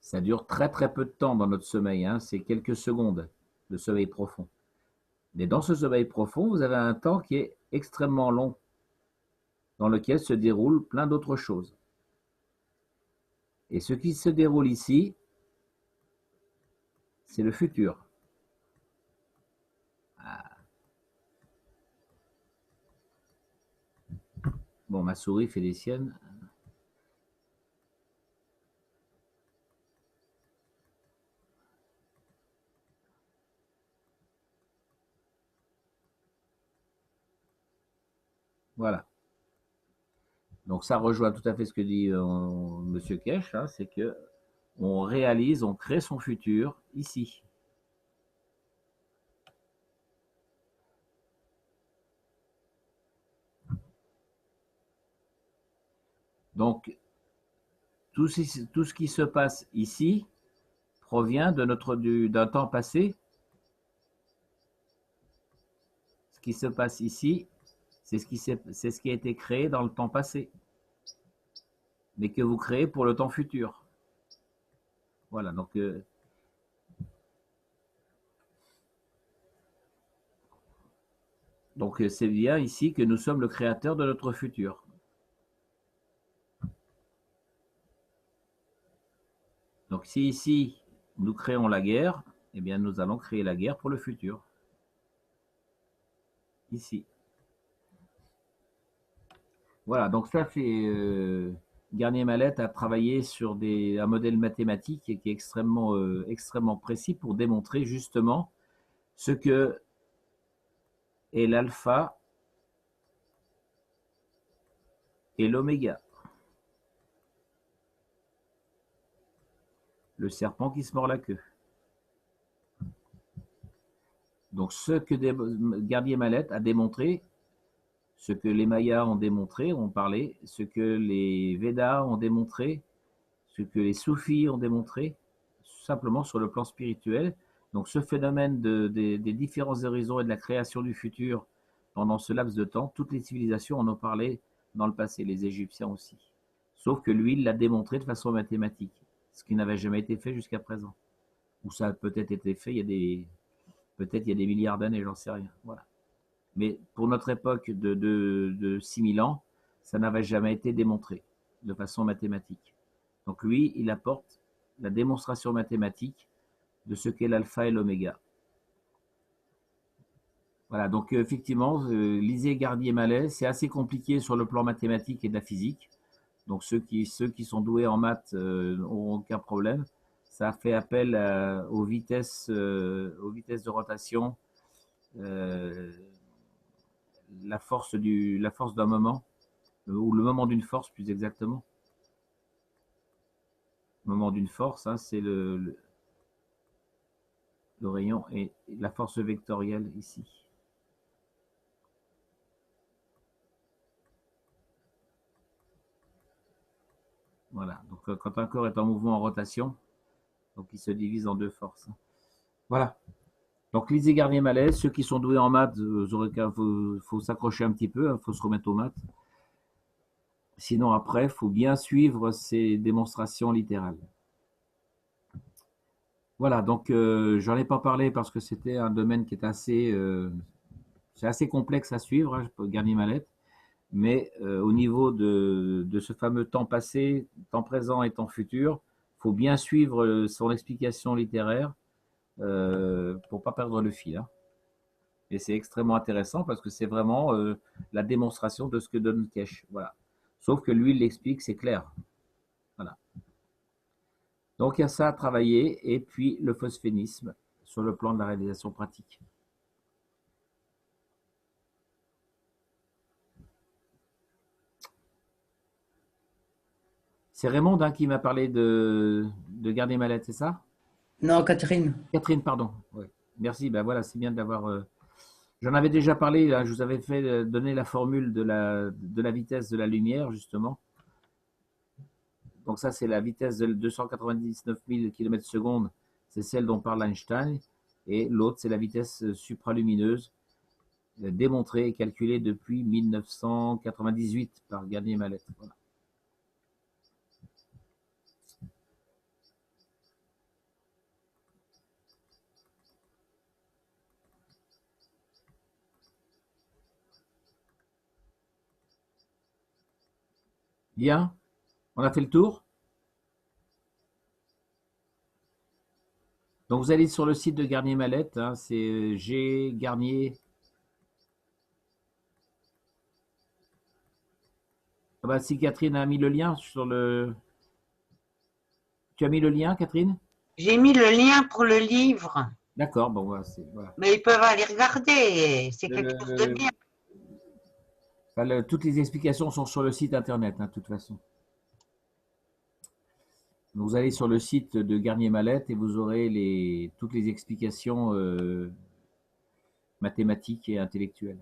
Ça dure très très peu de temps dans notre sommeil, hein, c'est quelques secondes de sommeil profond. Mais dans ce sommeil profond, vous avez un temps qui est extrêmement long, dans lequel se déroulent plein d'autres choses. Et ce qui se déroule ici, c'est le futur. Ah. Bon, ma souris fait des siennes. Voilà. Donc ça rejoint tout à fait ce que dit Monsieur Kesh, hein, c'est que on réalise, on crée son futur ici. Donc tout ce qui se passe ici provient d'un temps passé. Ce qui se passe ici, c'est ce qui a été créé dans le temps passé, mais que vous créez pour le temps futur. Voilà, donc c'est bien ici que nous sommes le créateur de notre futur. Donc si ici nous créons la guerre, eh bien nous allons créer la guerre pour le futur. Ici. Voilà, donc ça c'est Garnier-Mallette a travaillé sur un modèle mathématique qui est extrêmement précis pour démontrer justement ce que est l'alpha et l'oméga. Le serpent qui se mord la queue. Donc ce que Garnier-Mallette a démontré, ce que les Mayas ont démontré, ont parlé, ce que les Védas ont démontré, ce que les Soufis ont démontré, simplement sur le plan spirituel. Donc ce phénomène des différents horizons et de la création du futur pendant ce laps de temps, toutes les civilisations en ont parlé dans le passé, les Égyptiens aussi. Sauf que lui, il l'a démontré de façon mathématique, ce qui n'avait jamais été fait jusqu'à présent. Ou ça a peut-être été fait peut-être il y a des milliards d'années, j'en sais rien. Voilà. Mais pour notre époque de 6000 ans, ça n'avait jamais été démontré de façon mathématique. Donc lui, il apporte la démonstration mathématique de ce qu'est l'alpha et l'oméga. Voilà, donc effectivement, lisez Garnier-Mallet, c'est assez compliqué sur le plan mathématique et de la physique. Donc ceux qui sont doués en maths n'auront aucun problème. Ça fait appel aux vitesses de rotation, la force d'un moment, ou le moment d'une force plus exactement. Le moment d'une force, hein, c'est le rayon et la force vectorielle ici. Voilà, donc quand un corps est en mouvement en rotation, donc il se divise en deux forces. Voilà. Donc lisez Garnier-Mallet, ceux qui sont doués en maths, faut s'accrocher un petit peu, il faut se remettre aux maths. Sinon après, il faut bien suivre ces démonstrations littérales. Voilà, donc j'en ai pas parlé parce que c'était un domaine qui est assez complexe à suivre, hein, Garnier-Mallet. Mais au niveau de ce fameux temps passé, temps présent et temps futur, il faut bien suivre son explication littéraire pour ne pas perdre le fil. Hein. Et c'est extrêmement intéressant parce que c'est vraiment la démonstration de ce que donne Keshe. Voilà. Sauf que lui, il l'explique, c'est clair. Voilà. Donc il y a ça à travailler et puis le phosphénisme sur le plan de la réalisation pratique. C'est Raymond hein, qui m'a parlé de Garnier-Mallet, c'est ça? Non, Catherine. Catherine, pardon. Ouais. Merci, ben voilà, c'est bien d'avoir. J'en avais déjà parlé, là, je vous avais fait donner la formule de la vitesse de la lumière, justement. Donc ça, c'est la vitesse de 299 000 km/s, c'est celle dont parle Einstein. Et l'autre, c'est la vitesse supralumineuse, démontrée et calculée depuis 1998 par Garnier-Mallet. Voilà. Bien, on a fait le tour. Donc vous allez sur le site de Garnier-Mallet, hein, c'est G Garnier. Ah bah, si Catherine a mis le lien sur le. Tu as mis le lien, Catherine? J'ai mis le lien pour le livre, D'accord, bon voilà. mais ils peuvent aller regarder. C'est quelque chose de bien. Enfin, toutes les explications sont sur le site internet, hein, de toute façon. Donc, vous allez sur le site de Garnier-Mallet et vous aurez toutes les explications mathématiques et intellectuelles.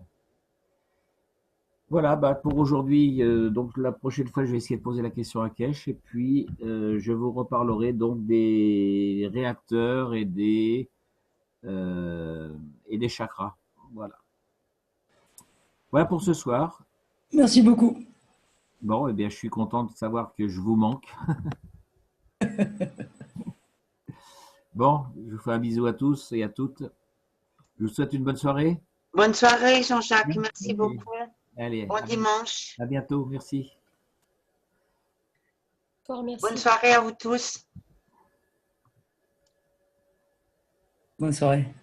Voilà, bah, pour aujourd'hui, donc la prochaine fois, je vais essayer de poser la question à Keshe et puis je vous reparlerai donc des réacteurs et des chakras. Voilà. Voilà pour ce soir. Merci beaucoup. Bon, eh bien, je suis content de savoir que je vous manque. Bon, je vous fais un bisou à tous et à toutes. Je vous souhaite une bonne soirée. Bonne soirée, Jean-Jacques. Merci beaucoup. Allez, Bon dimanche. à bientôt. Merci. Merci. Bonne soirée à vous tous. Bonne soirée.